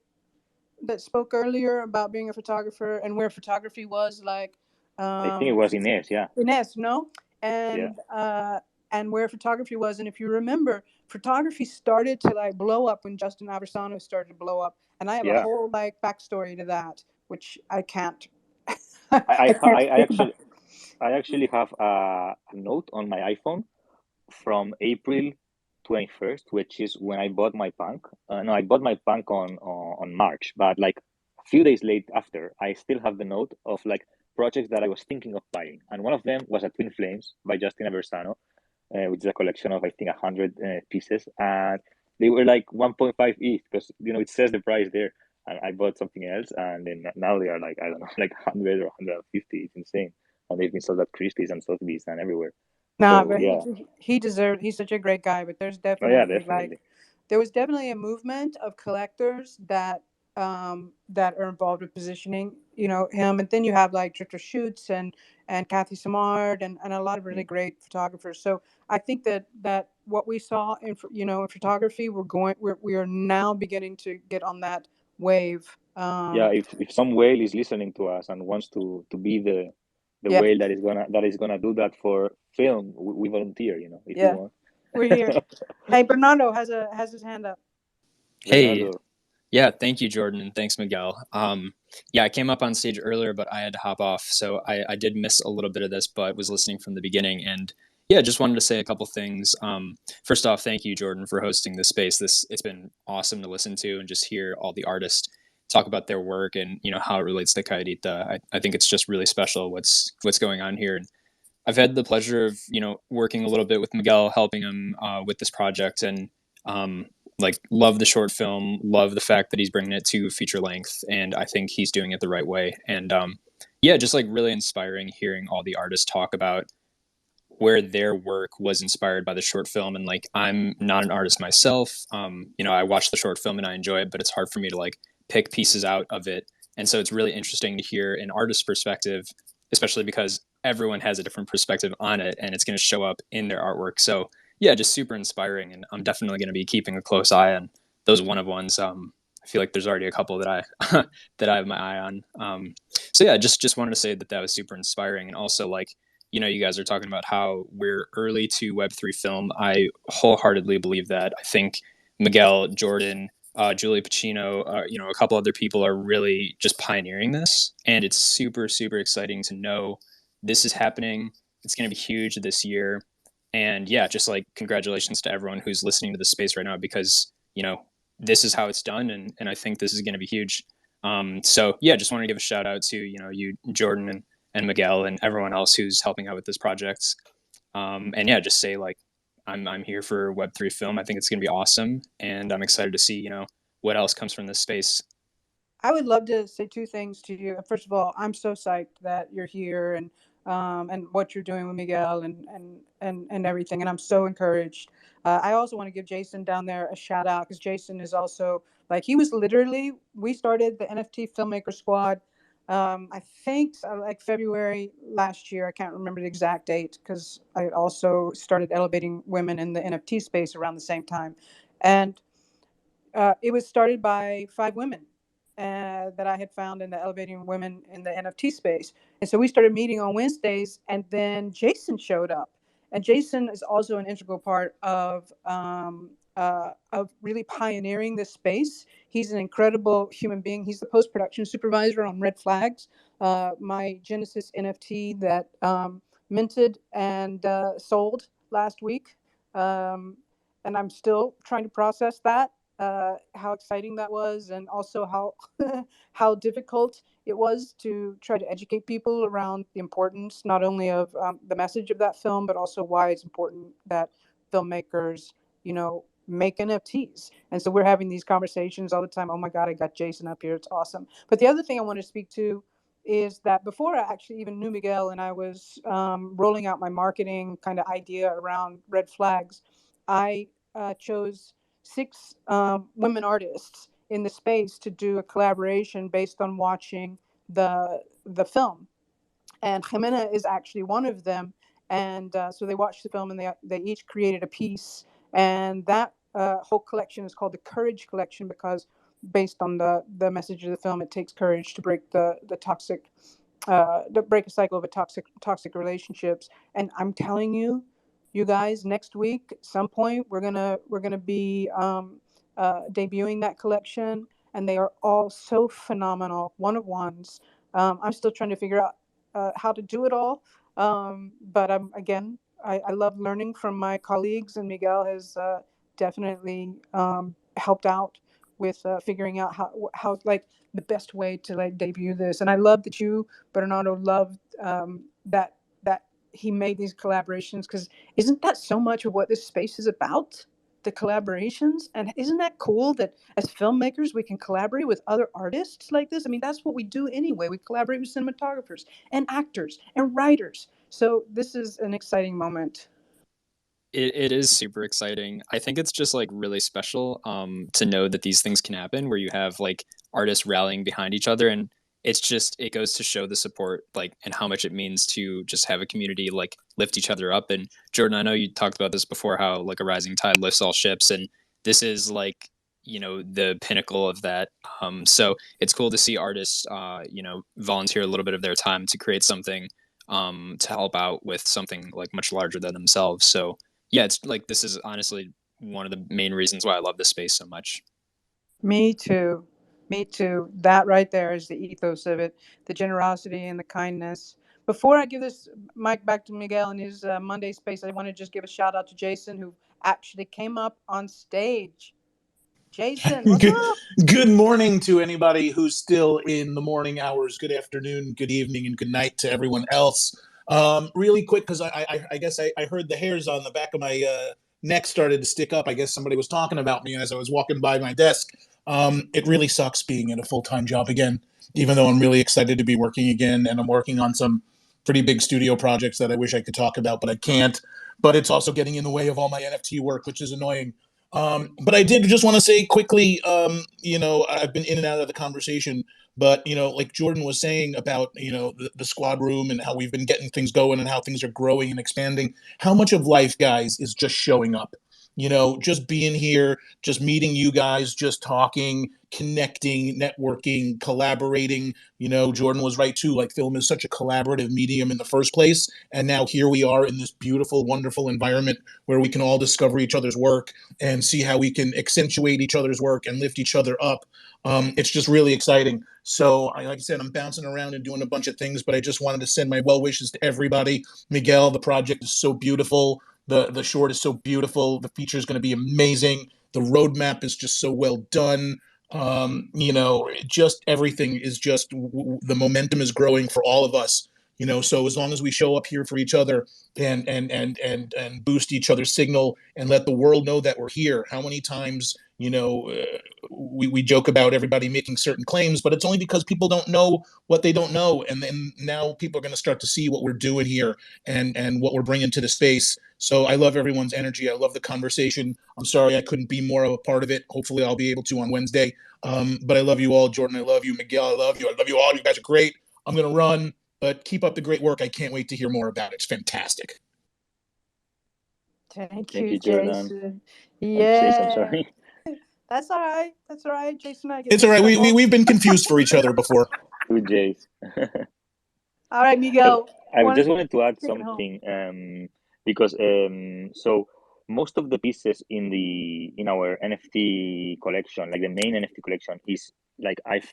that spoke earlier about being a photographer and where photography was like, I think it was Ines. Yeah, Ines, no? yeah, And where photography was. And if you remember, photography started to like blow up when Justin Aversano started to blow up. And I have a yeah. whole like backstory to that, which I can't I I I, ha- can't I speak about. actually have a note on my iPhone from April 21st, which is when I bought my punk. No, I bought my punk on March, but like a few days late after, I still have the note of like projects that I was thinking of buying, and one of them was a Twin Flames by Justin Aversano, which is a collection of, I think, 100 pieces, and they were like 1.5 ETH, because it says the price there. And I bought something else, and then now they are like, I don't know, like 100 or 150. It's insane, and they've been sold at Christie's and Sotheby's and everywhere. Nah, So but yeah, he deserved. He's such a great guy. But oh yeah, like, definitely. there was definitely a movement of collectors that are involved with positioning. Him, and then you have like Drifter Shoots and Kathy Samard and a lot of really Mm. great photographers. So I think that what we saw in photography, we are now beginning to get on that wave. Yeah, if some whale is listening to us and wants to be the Yeah, whale that is gonna do that for film, we volunteer. If you yeah, want. we're here. Hey, Bernardo has his hand up. Hey, Bernardo. yeah, thank you, Jordan, and thanks, Miguel. Yeah, I came up on stage earlier, but I had to hop off, so I did miss a little bit of this, but was listening from the beginning, and yeah, just wanted to say a couple things. First off, thank you, Jordan, for hosting this space. It's been awesome to listen to and just hear all the artists talk about their work and how it relates to CALLADITA. I think it's just really special what's going on here. And I've had the pleasure of working a little bit with Miguel, helping him with this project, and um, like love the short film, love the fact that he's bringing it to feature length, and I think he's doing it the right way. And yeah, just like really inspiring hearing all the artists talk about where their work was inspired by the short film. And like, I'm not an artist myself. I watch the short film and I enjoy it, but it's hard for me to like pick pieces out of it. And so it's really interesting to hear an artist's perspective, especially because everyone has a different perspective on it and it's going to show up in their artwork. So yeah, just super inspiring. And I'm definitely going to be keeping a close eye on those one of ones. I feel like there's already a couple that I that I have my eye on. So yeah, just wanted to say that was super inspiring, and also like you guys are talking about how we're early to Web3 film. I wholeheartedly believe that. I think Miguel, Jordan, Julie Pacino, a couple other people are really just pioneering this. And it's super, super exciting to know this is happening. It's going to be huge this year. And yeah, just like congratulations to everyone who's listening to the space right now, because, this is how it's done. And I think this is going to be huge. So yeah, just want to give a shout out to, you, Jordan, and Miguel, and everyone else who's helping out with this project. And yeah, just say like, I'm here for Web3 film. I think it's going to be awesome. And I'm excited to see, what else comes from this space. I would love to say two things to you. First of all, I'm so psyched that you're here and what you're doing with Miguel and everything. And I'm so encouraged. I also want to give Jason down there a shout out, because Jason is also like, we started the NFT Filmmaker Squad. I think like February last year. I can't remember the exact date, because I also started elevating women in the NFT space around the same time. And it was started by 5 women that I had found in the elevating women in the NFT space. And so we started meeting on Wednesdays, and then Jason showed up. And Jason is also an integral part of really pioneering this space. He's an incredible human being. He's the post-production supervisor on Red Flags, my Genesis NFT that minted and sold last week. And I'm still trying to process that. How exciting that was, and also how how difficult it was to try to educate people around the importance not only of the message of that film, but also why it's important that filmmakers, make NFTs. And so we're having these conversations all the time. Oh my God, I got Jason up here. It's awesome. But the other thing I want to speak to is that before I actually even knew Miguel, and I was rolling out my marketing kind of idea around Red Flags, I chose 6 women artists in the space to do a collaboration based on watching the film, and Jimena is actually one of them. And so they watched the film, and they each created a piece, and that whole collection is called the Courage Collection, because based on the message of the film, it takes courage to break the toxic to break a cycle of a toxic relationships. And I'm telling you, you guys, next week at some point we're gonna be debuting that collection, and they are all so phenomenal, one of ones. I'm still trying to figure out how to do it all, but I love learning from my colleagues, and Miguel has definitely helped out with figuring out how like the best way to like debut this. And I love that you, Bernardo, loved that he made these collaborations, because isn't that so much of what this space is about? The collaborations. And isn't that cool that as filmmakers we can collaborate with other artists like this? I mean, that's what we do anyway. We collaborate with cinematographers and actors and writers. So this is an exciting moment. It is super exciting. I think it's just like really special to know that these things can happen, where you have like artists rallying behind each other. And it goes to show the support, like, and how much it means to just have a community like lift each other up. And Jordan, I know you talked about this before, how like a rising tide lifts all ships, and this is like, the pinnacle of that. So it's cool to see artists volunteer a little bit of their time to create something to help out with something like much larger than themselves. So yeah, it's like, this is honestly one of the main reasons why I love this space so much. Me too. Me too. That right there is the ethos of it, the generosity and the kindness. Before I give this mic back to Miguel in his Monday space, I want to just give a shout out to Jason, who actually came up on stage. Jason, what's up? Good morning to anybody who's still in the morning hours. Good afternoon, good evening, and good night to everyone else. Really quick, because I guess I heard the hairs on the back of my neck started to stick up. I guess somebody was talking about me as I was walking by my desk. It really sucks being in a full-time job again, even though I'm really excited to be working again, and I'm working on some pretty big studio projects that I wish I could talk about, but I can't. But it's also getting in the way of all my NFT work, which is annoying. But I did just want to say quickly, I've been in and out of the conversation, but, like Jordan was saying about, the squad room and how we've been getting things going and how things are growing and expanding. How much of life, guys, is just showing up? just being here, just meeting you guys, just talking, connecting, networking, collaborating. Jordan was right too. Like, film is such a collaborative medium in the first place. And now here we are in this beautiful, wonderful environment where we can all discover each other's work and see how we can accentuate each other's work and lift each other up. It's just really exciting. So, like I said, I'm bouncing around and doing a bunch of things, but I just wanted to send my well wishes to everybody. Miguel, the project is so beautiful. The short is so beautiful. The feature is going to be amazing. The roadmap is just so well done. Just everything is just the momentum is growing for all of us. So as long as we show up here for each other and boost each other's signal and let the world know that we're here. How many times we joke about everybody making certain claims, but it's only because people don't know what they don't know, and then now people are going to start to see what we're doing here and what we're bringing to the space. So I love everyone's energy. I love the conversation. I'm sorry I couldn't be more of a part of it. Hopefully I'll be able to on Wednesday. But I love you all. Jordan, I love you. Miguel, I love you. I love you all. You guys are great. I'm going to run, but keep up the great work. I can't wait to hear more about it. It's fantastic. Thank Thank you, you, Jordan. Jason. Jason, I'm Yeah. sorry. That's all right. That's all right. Jason and I get It's all right. mixed up. We've been confused for each other before. Good, Jace. All right, Miguel. I just wanted to add take it home. something because so most of the pieces in our NFT collection, like the main NFT collection, is like I've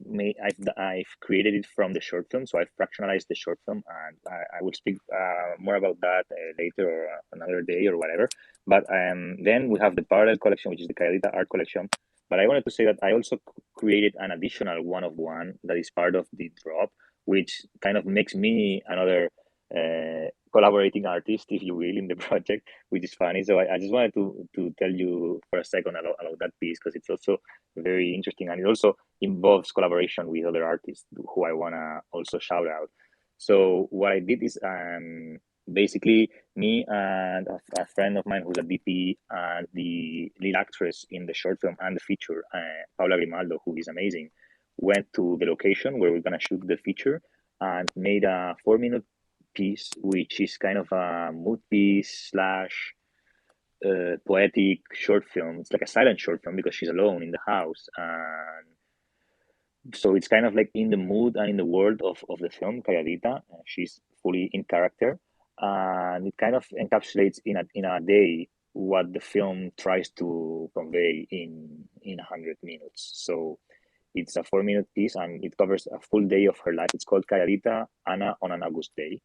created it from the short film. So I've fractionalized the short film, and I will speak more about that later or another day or whatever. But then we have the parallel collection, which is the CALLADITA art collection. But I wanted to say that I also created an additional one of one that is part of the drop, which kind of makes me another collaborating artist, if you will, in the project, which is funny. So I just wanted to tell you for a second about that piece, because it's also very interesting, and it also involves collaboration with other artists who I want to also shout out. So what I did is basically me and a friend of mine who's a DP and the lead actress in the short film and the feature, Paula Grimaldo, who is amazing, went to the location where we're going to shoot the feature and made a 4-minute piece, which is kind of a mood piece slash poetic short film. It's like a silent short film because she's alone in the house. And so it's kind of like in the mood and in the world of the film, Calladita. She's fully in character. And it kind of encapsulates in a day what the film tries to convey in 100 minutes. So it's a 4-minute piece and it covers a full day of her life. It's called Calladita, Ana on an August Day.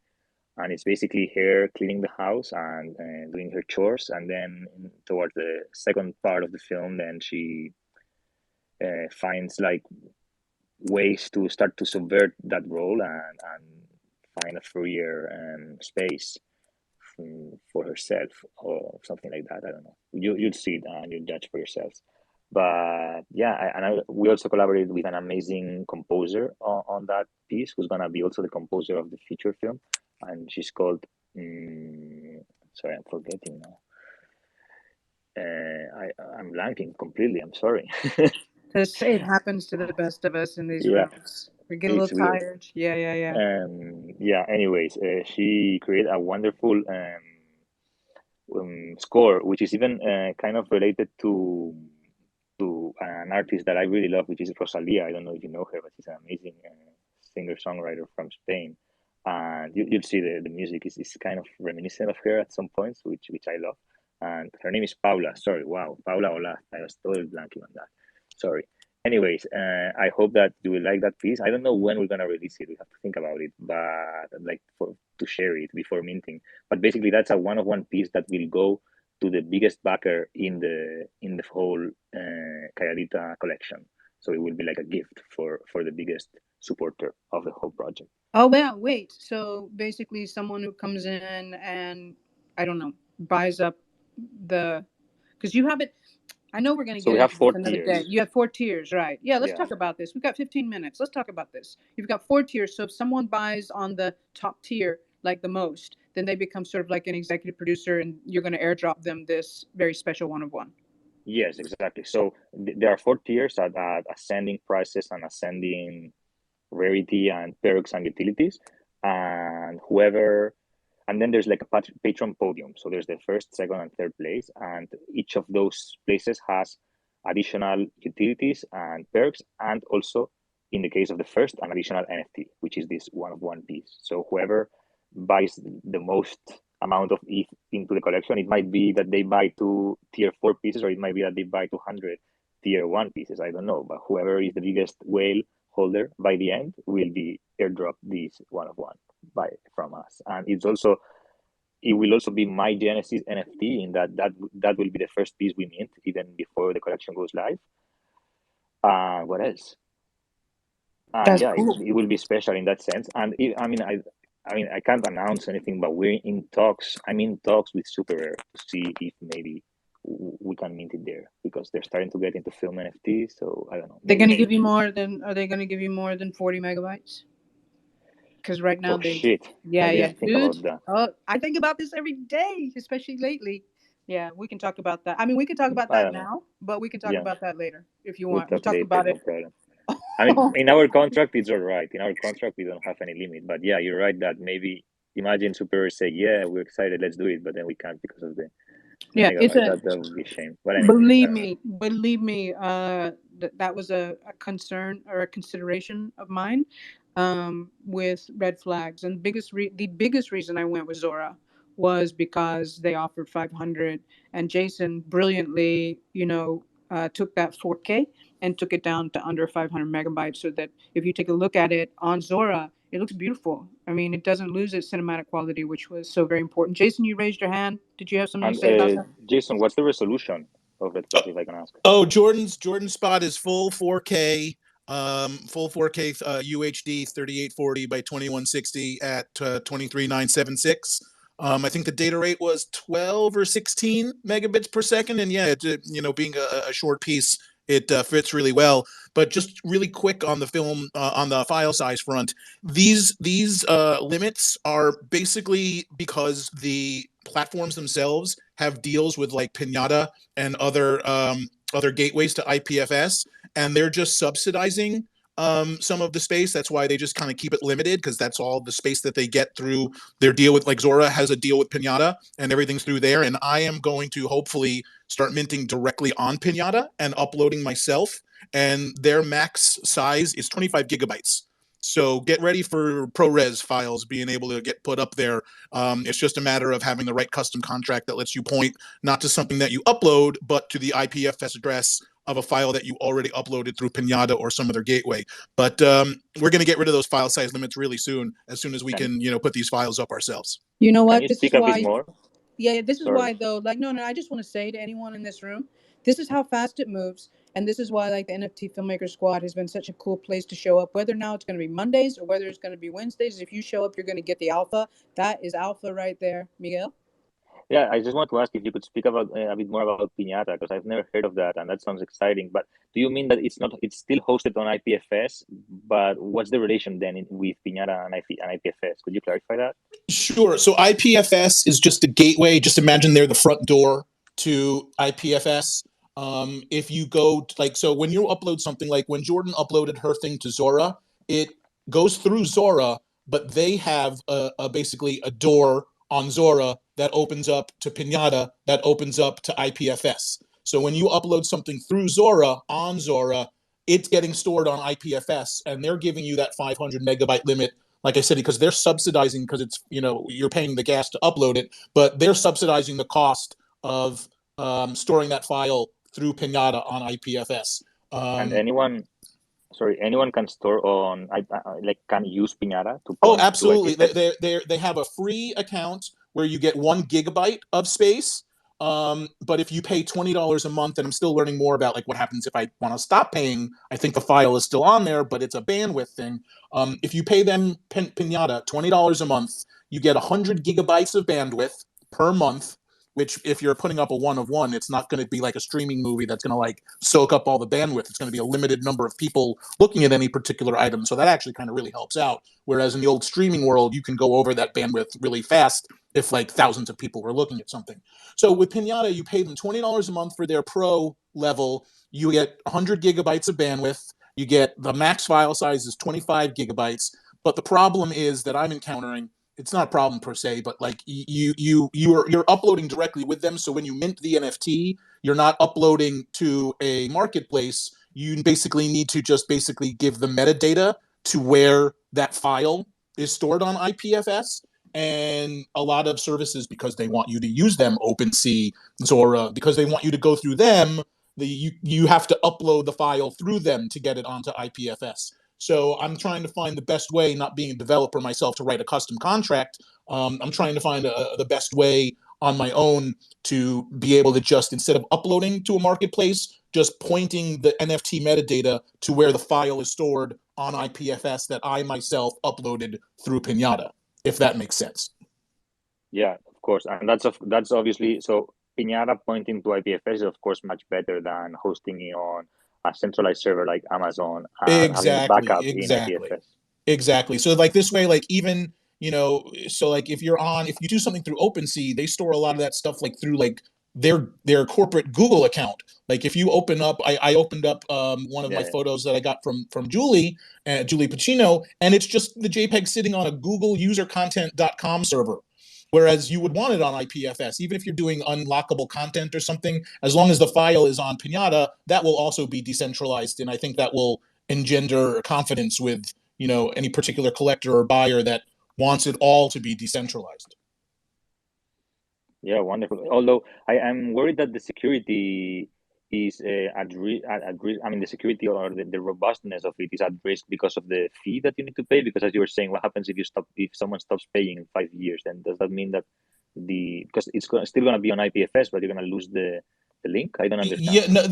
And it's basically her cleaning the house and doing her chores. And then towards the second part of the film, then she finds like ways to start to subvert that role and find a freer space for herself or something like that. I don't know. You'll see it and you'll judge for yourselves. But yeah, we also collaborated with an amazing composer on that piece, who's gonna be also the composer of the feature film, and she's called. Sorry, I'm forgetting now. I'm blanking completely. I'm sorry. It happens to the best of us in these Yeah, rooms. We get a little weird. tired. Yeah. Anyways, she created a wonderful score, which is even kind of related to an artist that I really love, which is Rosalia. I don't know if you know her, but she's an amazing singer-songwriter from Spain. And you'll see the music is kind of reminiscent of her at some points, which I love. And her name is Paula. Sorry, wow, Paula Ola. I was totally blanking on that. Sorry. Anyways, I hope that you will like that piece. I don't know when we're gonna release it. We have to think about it, but like to share it before minting. But basically, that's a one-of-one piece that will go to the biggest backer in the whole Calladita collection. So it will be like a gift for the biggest supporter of the whole project. Oh, well, wait. So basically, someone who comes in and, I don't know, buys up because you have it. I know we're going to So get we have into 4 this another day. tiers. You have 4 tiers, right? Yeah, let's Yeah. talk about this. We've got 15 minutes. Let's talk about this. You've got 4 tiers. So if someone buys on the top tier, like the most, then they become sort of like an executive producer, and you're going to airdrop them this very special one-of-one. Yes, exactly. So there are 4 tiers at ascending prices and ascending rarity and perks and utilities. And whoever And then there's like a patron podium. So there's the first, second, and third place, and each of those places has additional utilities and perks, and also, in the case of the first, an additional NFT, which is this one-of-one piece. So whoever buys the most amount of ETH into the collection, it might be that they buy 2 tier 4 pieces, or it might be that they buy 200 tier 1 pieces. I don't know, but whoever is the biggest whale holder by the end will be airdrop this one-of-one from us. And it will also be my Genesis NFT, in that will be the first piece we mint even before the collection goes live. What else? That's Yeah, cool. it will be special in that sense. And I can't announce anything, but we're in talks. I'm in talks with Super Rare to see if maybe we can mint it there, because they're starting to get into film NFTs. So I don't know. They're Maybe. going to give you more than? Are they going to give you more than 40 megabytes? Because right now Oh shit! Yeah, I didn't think dude. about that. Oh, I think about this every day, especially lately. Yeah, we can talk about that. I mean, we can talk about I that don't know. now, but we can talk Yeah, about that later if you we'll want. We'll talk talk later. about No it. problem. I mean, in our contract, it's all right. In our contract, we don't have any limit. But yeah, you're right that maybe imagine Super say, yeah, we're excited, let's do it, but then we can't because of the Yeah, it's megabyte. a That would be a shame. But anyway, believe me, that was a concern or a consideration of mine with red flags. And the biggest reason I went with Zora was because they offered 500, and Jason brilliantly, took that 4K and took it down to under 500 megabytes, so that if you take a look at it on Zora, it looks beautiful. I mean, it doesn't lose its cinematic quality, which was so very important. Jason, you raised your hand. Did you have something to say about that? Jason, what's the resolution of Red Flags, if I can ask? Oh, Jordan's spot is full 4K, UHD 3840 by 2160 at 23976. I think the data rate was 12 or 16 megabits per second, and yeah, being a short piece, it fits really well. But just really quick on the film, on the file size front, these limits are basically because the platforms themselves have deals with like Pinata and other gateways to IPFS, and they're just subsidizing some of the space. That's why they just kind of keep it limited, because that's all the space that they get through their deal with, like Zora has a deal with Pinata, and everything's through there. And I am going to hopefully start minting directly on Pinata and uploading myself, and their max size is 25 gigabytes. So get ready for ProRes files being able to get put up there. It's just a matter of having the right custom contract that lets you point not to something that you upload, but to the IPFS address of a file that you already uploaded through Pinata or some other gateway. But we're going to get rid of those file size limits really soon as we can, put these files up ourselves. You know what? Can you speak a bit more? Yeah, this is Sorry. why though. Like, no, I just want to say to anyone in this room, this is how fast it moves, and this is why like the NFT Filmmaker Squad has been such a cool place to show up. Whether now it's going to be Mondays or whether it's going to be Wednesdays, if you show up, you're going to get the alpha. That is alpha right there, Miguel. Yeah, I just want to ask if you could speak about a bit more about Pinata, because I've never heard of that, and that sounds exciting. But do you mean that it's still hosted on IPFS, but what's the relation then with Pinata and IPFS? Could you clarify that? Sure. So IPFS is just a gateway. Just imagine they're the front door to IPFS. If you go so when you upload something, like when Jordan uploaded her thing to Zora, it goes through Zora, but they have basically a door on Zora that opens up to Pinata, that opens up to IPFS. So when you upload something through Zora on Zora, it's getting stored on IPFS, and they're giving you that 500 megabyte limit. Like I said, because they're subsidizing, because it's, you're paying the gas to upload it, but they're subsidizing the cost of storing that file through Pinata on IPFS. And anyone can store on, can use Pinata to point. Oh, absolutely. They have a free account where you get 1 gigabyte of space. But if you pay $20 a month, and I'm still learning more about what happens if I want to stop paying, I think the file is still on there, but it's a bandwidth thing. If you pay them Pinata $20 a month, you get 100 gigabytes of bandwidth per month, which if you're putting up a one-of-one, it's not going to be like a streaming movie that's going to soak up all the bandwidth. It's going to be a limited number of people looking at any particular item. So that actually kind of really helps out. Whereas in the old streaming world, you can go over that bandwidth really fast if thousands of people were looking at something. So with Pinata, you pay them $20 a month for their pro level. You get 100 gigabytes of bandwidth. You get the max file size is 25 gigabytes. But the problem is that I'm encountering it's not a problem per se, but like you're uploading directly with them. So when you mint the NFT, you're not uploading to a marketplace. You basically need to just basically give the metadata to where that file is stored on IPFS. And a lot of services, because they want you to use them, OpenSea, Zora, because they want you to go through them, you have to upload the file through them to get it onto IPFS. So I'm trying to find the best way, not being a developer myself, to write a custom contract. I'm trying to find the best way on my own to be able to just, instead of uploading to a marketplace, just pointing the NFT metadata to where the file is stored on IPFS that I myself uploaded through Pinata, if that makes sense. Yeah, of course. And that's obviously, so Pinata pointing to IPFS is of course much better than hosting it on a centralized server like Amazon and having the backup in IPFS. Exactly. So like this way, like even, so like if you do something through OpenSea, they store a lot of that stuff like through like their corporate Google account. Like if you open up, I opened up one of my photos that I got from Julie Pacino, and it's just the JPEG sitting on a Google usercontent.com server. Whereas you would want it on IPFS, even if you're doing unlockable content or something, as long as the file is on Pinata, that will also be decentralized. And I think that will engender confidence with, any particular collector or buyer that wants it all to be decentralized. Yeah, wonderful. Although I am worried that the security is at risk. I mean, the security or the robustness of it is at risk because of the fee that you need to pay. Because as you were saying, what happens if someone stops paying in 5 years? Then does that mean that because it's still going to be on IPFS, but you're going to lose the link? I don't understand. Yeah, no,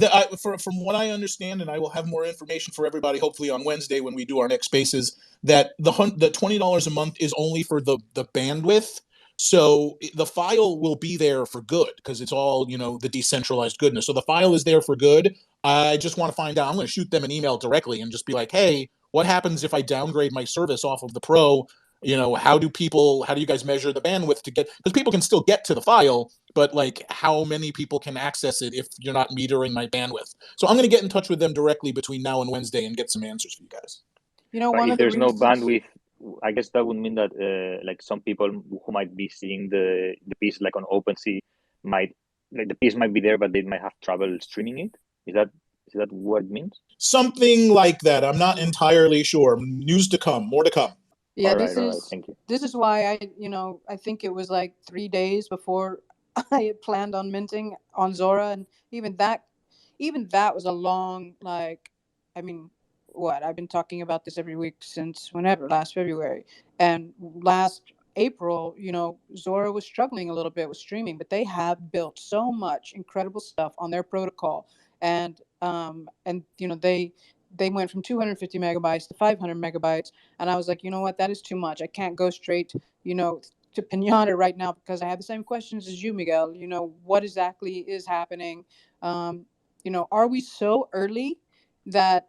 from what I understand, and I will have more information for everybody hopefully on Wednesday when we do our next spaces, that the $20 a month is only for the bandwidth. So the file will be there for good because it's all, the decentralized goodness. So the file is there for good. I just want to find out. I'm going to shoot them an email directly and just be like, hey, what happens if I downgrade my service off of the Pro? How do you guys measure the bandwidth to get, because people can still get to the file, but like how many people can access it if you're not metering my bandwidth? So I'm going to get in touch with them directly between now and Wednesday and get some answers for you guys. But if there's no bandwidth, I guess that would mean that like some people who might be seeing the piece like on OpenSea the piece might be there, but they might have trouble streaming it. Is that what it means? Something like that. I'm not entirely sure. News to come. More to come. Yeah, all right. Thank you. This is why I think it was like 3 days before I had planned on minting on Zora, and even that was a long, like, I mean, I've been talking about this every week since whenever, last February, and last April, Zora was struggling a little bit with streaming, but they have built so much incredible stuff on their protocol, and they went from 250 megabytes to 500 megabytes, and I was like, you know what, that is too much. I can't go straight, to Pinata right now because I have the same questions as you, Miguel. What exactly is happening? Are we so early that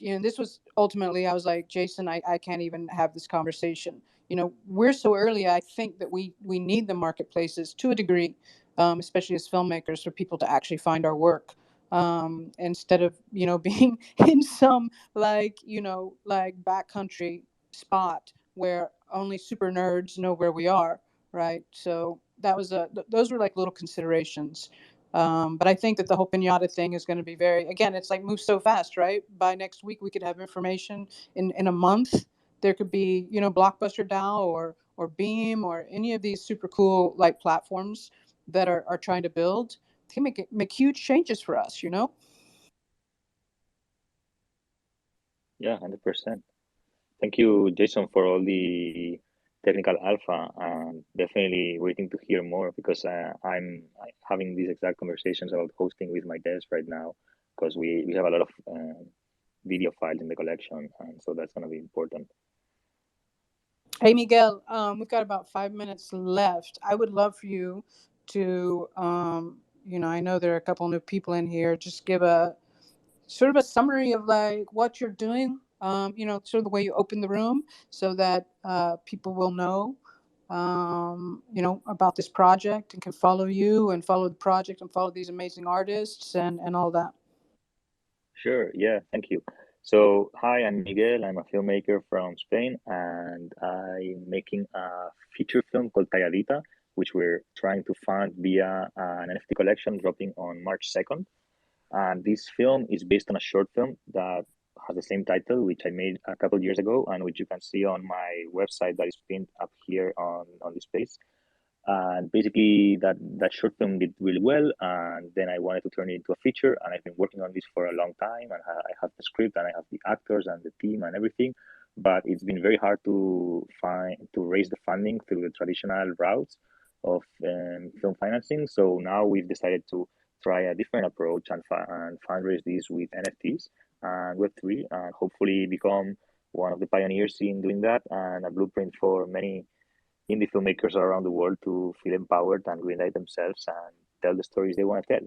this was ultimately, I was like, Jason, I can't even have this conversation. We're so early. I think that we need the marketplaces to a degree, especially as filmmakers, for people to actually find our work. Instead of, being in some like backcountry spot where only super nerds know where we are. Right. So that was those were like little considerations. But I think that the whole Pinata thing is going to be again, it's like moves so fast, right? By next week, we could have information in a month. There could be, Blockbuster DAO or Beam or any of these super cool like platforms that are trying to build. Can make huge changes for us, Yeah, 100%. Thank you, Jason, for all the technical alpha. Definitely waiting to hear more because I'm having these exact conversations about hosting with my devs right now because we have a lot of video files in the collection, and so that's going to be important. Hey, Miguel, we've got about 5 minutes left. I would love for you to, I know there are a couple new people in here, just give a sort of a summary of like what you're doing, sort of the way you open the room so that people will know, about this project and can follow you and follow the project and follow these amazing artists and all that. Sure. Yeah. Thank you. So, hi, I'm Miguel. I'm a filmmaker from Spain, and I'm making a feature film called Calladita, which we're trying to fund via an NFT collection dropping on March 2nd. And this film is based on a short film that has the same title, which I made a couple years ago, and which you can see on my website that is pinned up here on this page. And basically, that short film did really well, and then I wanted to turn it into a feature. And I've been working on this for a long time, and I have the script, and I have the actors and the team and everything. But it's been very hard to raise the funding through the traditional routes of film financing. So now we've decided to try a different approach and fundraise this with NFTs and Web3, and hopefully become one of the pioneers in doing that and a blueprint for many indie filmmakers around the world to feel empowered and greenlight themselves and tell the stories they want to tell.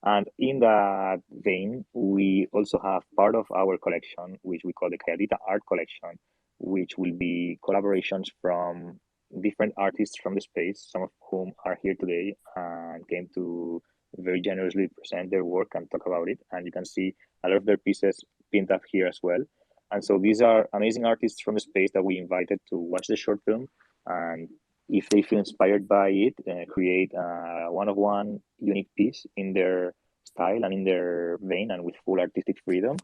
And in that vein, we also have part of our collection, which we call the Calladita Art Collection, which will be collaborations from different artists from the space, some of whom are here today and came to very generously present their work and talk about it. And you can see a lot of their pieces pinned up here as well. And so these are amazing artists from the space that we invited to watch the short film, and if they feel inspired by it, create a one-of-one unique piece in their style and in their vein and with full artistic freedom.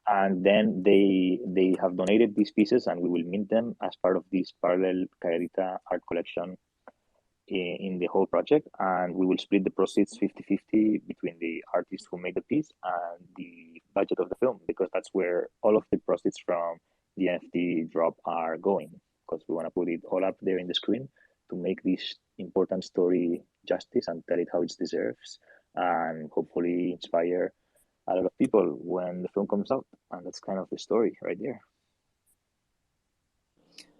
And then they have donated these pieces, and we will mint them as part of this parallel Calladita art collection in the whole project. And we will split the proceeds 50-50 between the artists who made the piece and the budget of the film, because that's where all of the proceeds from the NFT drop are going, because we want to put it all up there in the screen to make this important story justice and tell it how it deserves, and hopefully inspire a lot of people when the film comes out. And that's kind of the story right there.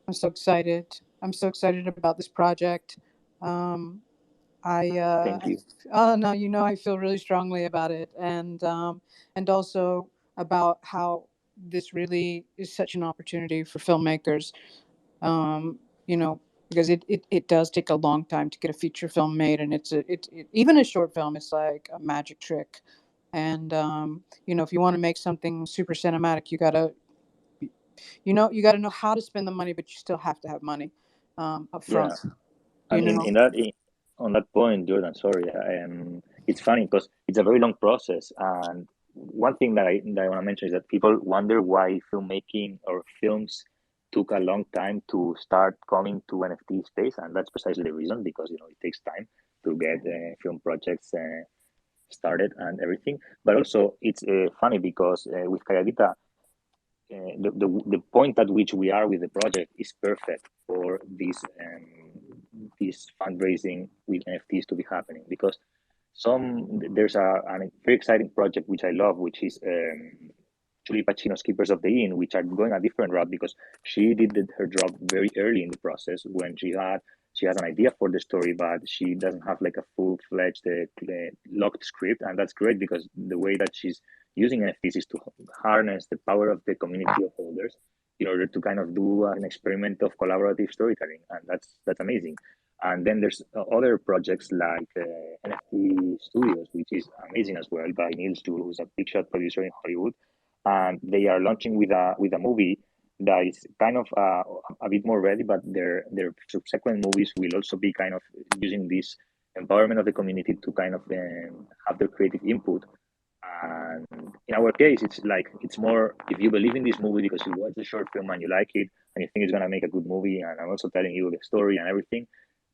I'm so excited. I'm so excited about this project. Thank you. Oh no, I feel really strongly about it, and also about how this really is such an opportunity for filmmakers. Um, because it does take a long time to get a feature film made, and even a short film, it's like a magic trick. And if you want to make something super cinematic, you gotta know how to spend the money, but you still have to have money up Yeah. front. And on that point, Jordan, sorry, it's funny because it's a very long process. And one thing that I want to mention is that people wonder why filmmaking or films took a long time to start coming to NFT space, and that's precisely the reason, because it takes time to get film projects started and everything. But also it's funny because with Calladita, the point at which we are with the project is perfect for this fundraising with NFTs to be happening, because there's a very exciting project which I love, which is Julie Pacino's Keepers of the Inn, which are going a different route, because she did her job very early in the process when she has an idea for the story, but she doesn't have like a full-fledged locked script. And that's great, because the way that she's using NFTs is to harness the power of the community of holders in order to kind of do an experiment of collaborative storytelling. And that's amazing. And then there's other projects like NFT Studios, which is amazing as well, by Niels Juhl, who's a big shot producer in Hollywood. And they are launching with a movie that is kind of a bit more ready, but their subsequent movies will also be kind of using this empowerment of the community to kind of have their creative input. And in our case, it's more, if you believe in this movie because you watch the short film and you like it and you think it's gonna make a good movie, and I'm also telling you the story and everything,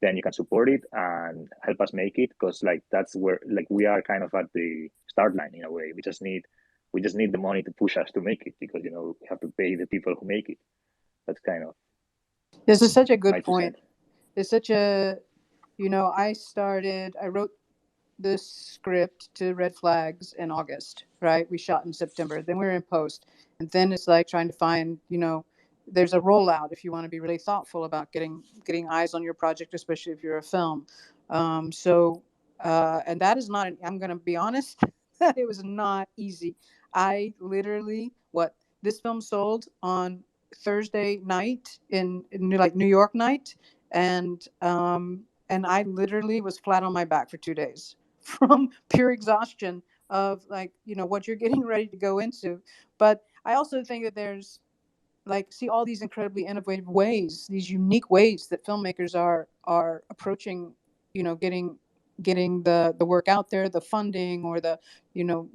then you can support it and help us make it, because that's where we are kind of at the start line in a way. We just need the money to push us to make it, because we have to pay the people who make it. That's kind of This is such a good my 2 point. cents. It's such a I wrote the script to Red Flags in August, right? We shot in September. Then we were in post. And then it's like trying to find, there's a rollout if you want to be really thoughtful about getting eyes on your project, especially if you're a film. And that is not, I'm going to be honest, that it was not easy. I literally, this film sold on Thursday night in like New York night. And I literally was flat on my back for 2 days from pure exhaustion of what you're getting ready to go into. But I also think that there's like see all these incredibly innovative ways, these unique ways that filmmakers are approaching, getting the work out there, the funding, or the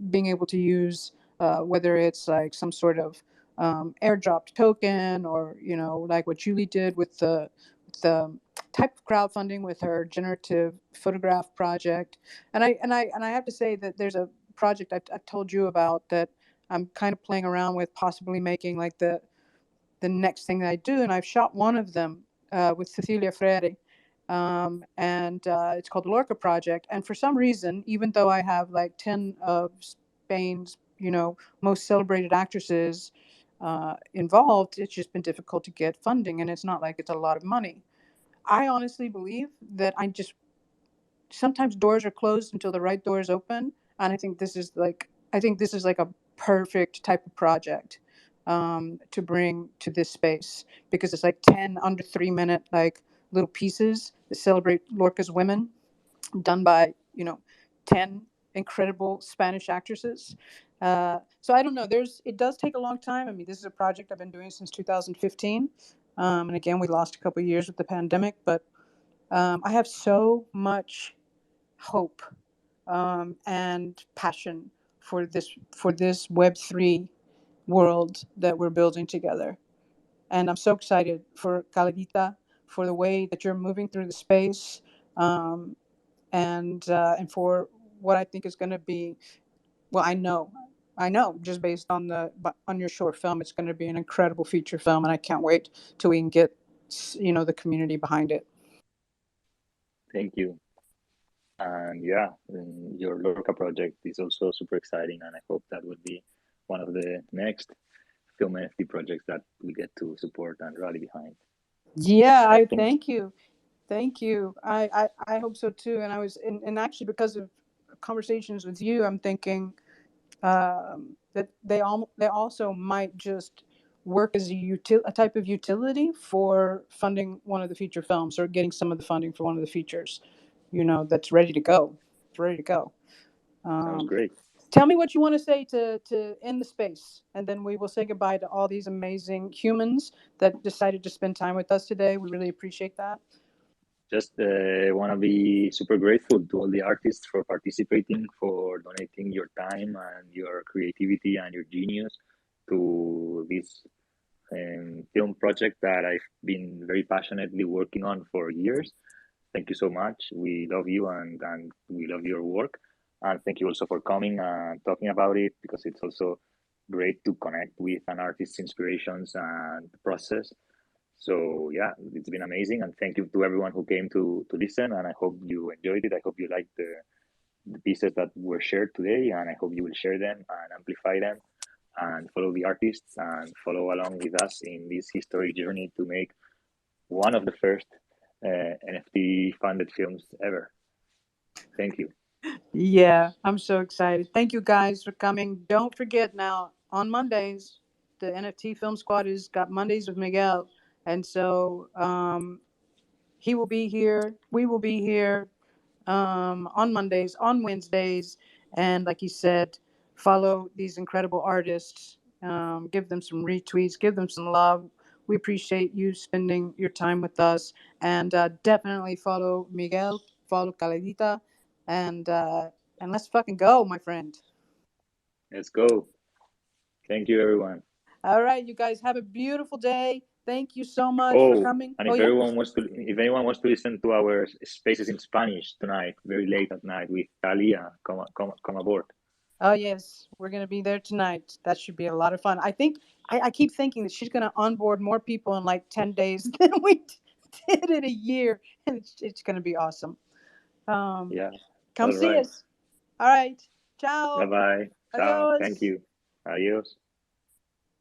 being able to use whether it's like some sort of airdropped token, or like what Julie did with the type of crowdfunding with her generative photograph project. And I have to say that there's a project I told you about that I'm kind of playing around with, possibly making like the next thing that I do, and I've shot one of them with Cecilia Freire, and it's called the Lorca Project. And for some reason, even though I have like 10 of Spain's most celebrated actresses involved, it's just been difficult to get funding, and it's not like it's a lot of money. I honestly believe that sometimes doors are closed until the right doors open, and I think this is like a perfect type of project to bring to this space, because it's like 10 under 3 minute like little pieces that celebrate Lorca's women, done by 10 incredible Spanish actresses. So I don't know. It does take a long time. I mean, this is a project I've been doing since 2015, and again, we lost a couple of years with the pandemic, but I have so much hope and passion for this Web3 world that we're building together. And I'm so excited for CALLADITA, for the way that you're moving through the space, um, and for what I think is going to be. Well, I know, just based on on your short film, it's going to be an incredible feature film, and I can't wait till we can get the community behind it. Thank you. And yeah, your Lorca project is also super exciting, and I hope that will be one of the next film NFT projects that we get to support and rally behind. Yeah, I I think thank you. Thank you. I hope so too. And I was, and actually, because of conversations with you, I'm thinking that they also might just work as a type of utility for funding one of the feature films, or getting some of the funding for one of the features, that's ready to go. It's ready to go. sounds great. Tell me what you want to say to end the space, and then we will say goodbye to all these amazing humans that decided to spend time with us today. We really appreciate that. Just want to be super grateful to all the artists for participating, for donating your time and your creativity and your genius to this film project that I've been very passionately working on for years. Thank you so much. We love you, and we love your work. And thank you also for coming and talking about it, because it's also great to connect with an artist's inspirations and process. So yeah, it's been amazing, and thank you to everyone who came to listen. And I hope you enjoyed it. I hope you liked the pieces that were shared today, and I hope you will share them and amplify them, and follow the artists and follow along with us in this historic journey to make one of the first NFT funded films ever. Thank you. Yeah, I'm so excited. Thank you guys for coming. Don't forget now, on Mondays, the NFT Film Squad has got Mondays with Miguel. And so he will be here. We will be here on Mondays, on Wednesdays. And like he said, follow these incredible artists. Give them some retweets, give them some love. We appreciate you spending your time with us. And definitely follow Miguel, follow CALLADITA, and let's fucking go, my friend. Let's go. Thank you, everyone. All right, you guys have a beautiful day. Thank you so much for coming. And if anyone wants to listen to our spaces in Spanish tonight, very late at night with Talia, come aboard. Oh yes, we're gonna be there tonight. That should be a lot of fun. I think I keep thinking that she's gonna onboard more people in like 10 days than we did in a year, and it's gonna be awesome. Yeah. Come see us. All right. Ciao. Bye bye. Ciao. Adios. Thank you. Adios.